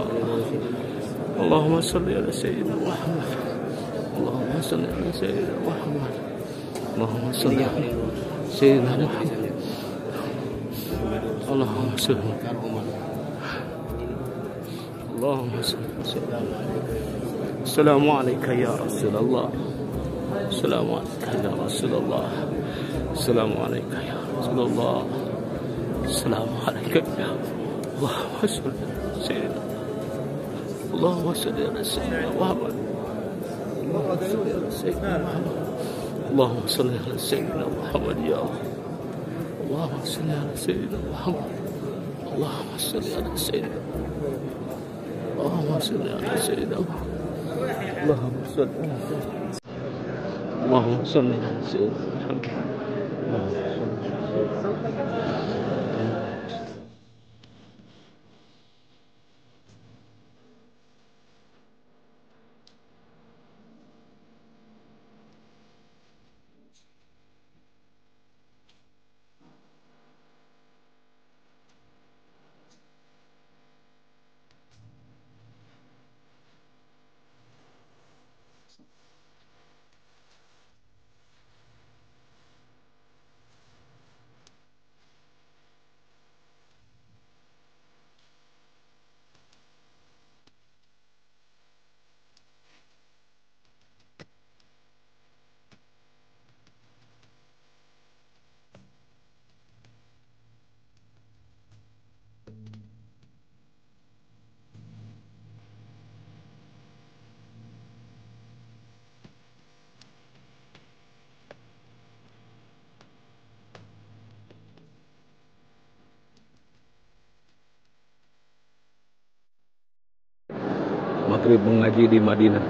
Speaker 1: اللهم صل على سيدنا محمد اللهم صل على سيدنا محمد اللهم صل على سيدنا محمد اللهم صل اللهم صل السلام عليك يا رسول الله السلام عليك يا رسول الله السلام عليك يا رسول الله السلام عليك يا اللهم صل على سيدنا اللهم صل على سيدنا محمد اللهم صل على سيدنا محمد اللهم صل على سيدنا محمد يا الله اللهم صل على سيدنا محمد اللهم صل على سيدنا اللهم صل على سيدنا محمد اللهم صل على سيدنا اللهم صل على سيدنا محمد maghrib mengaji di Madinah.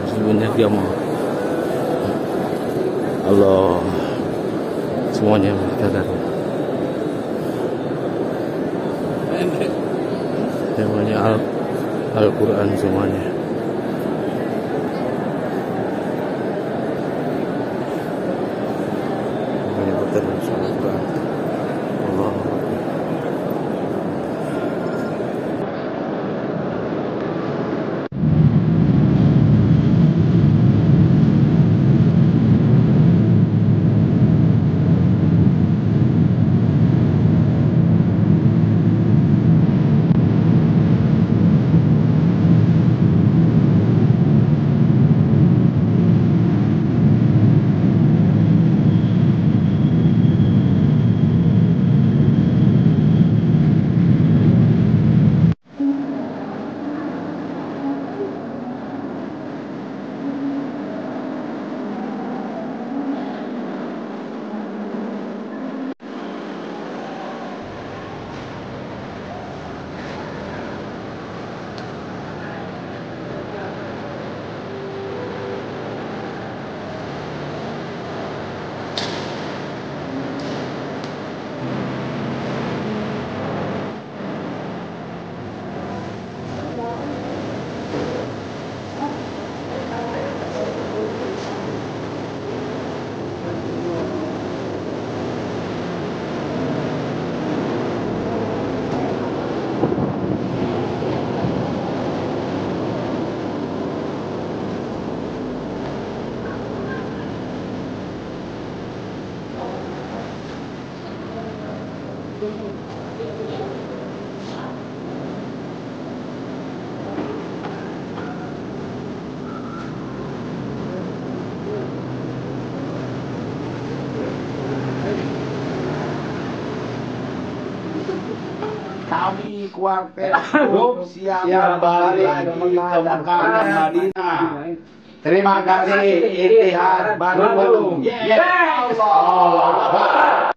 Speaker 1: Sebenarnya dia mau Allah semuanya kita temanya Al-Quran semuanya. Menyebutkan Al-Quran. Allah.
Speaker 11: kuartet grup siap balik ke Mekah Madinah. Terima kasih Ittihad Bandung. Allah.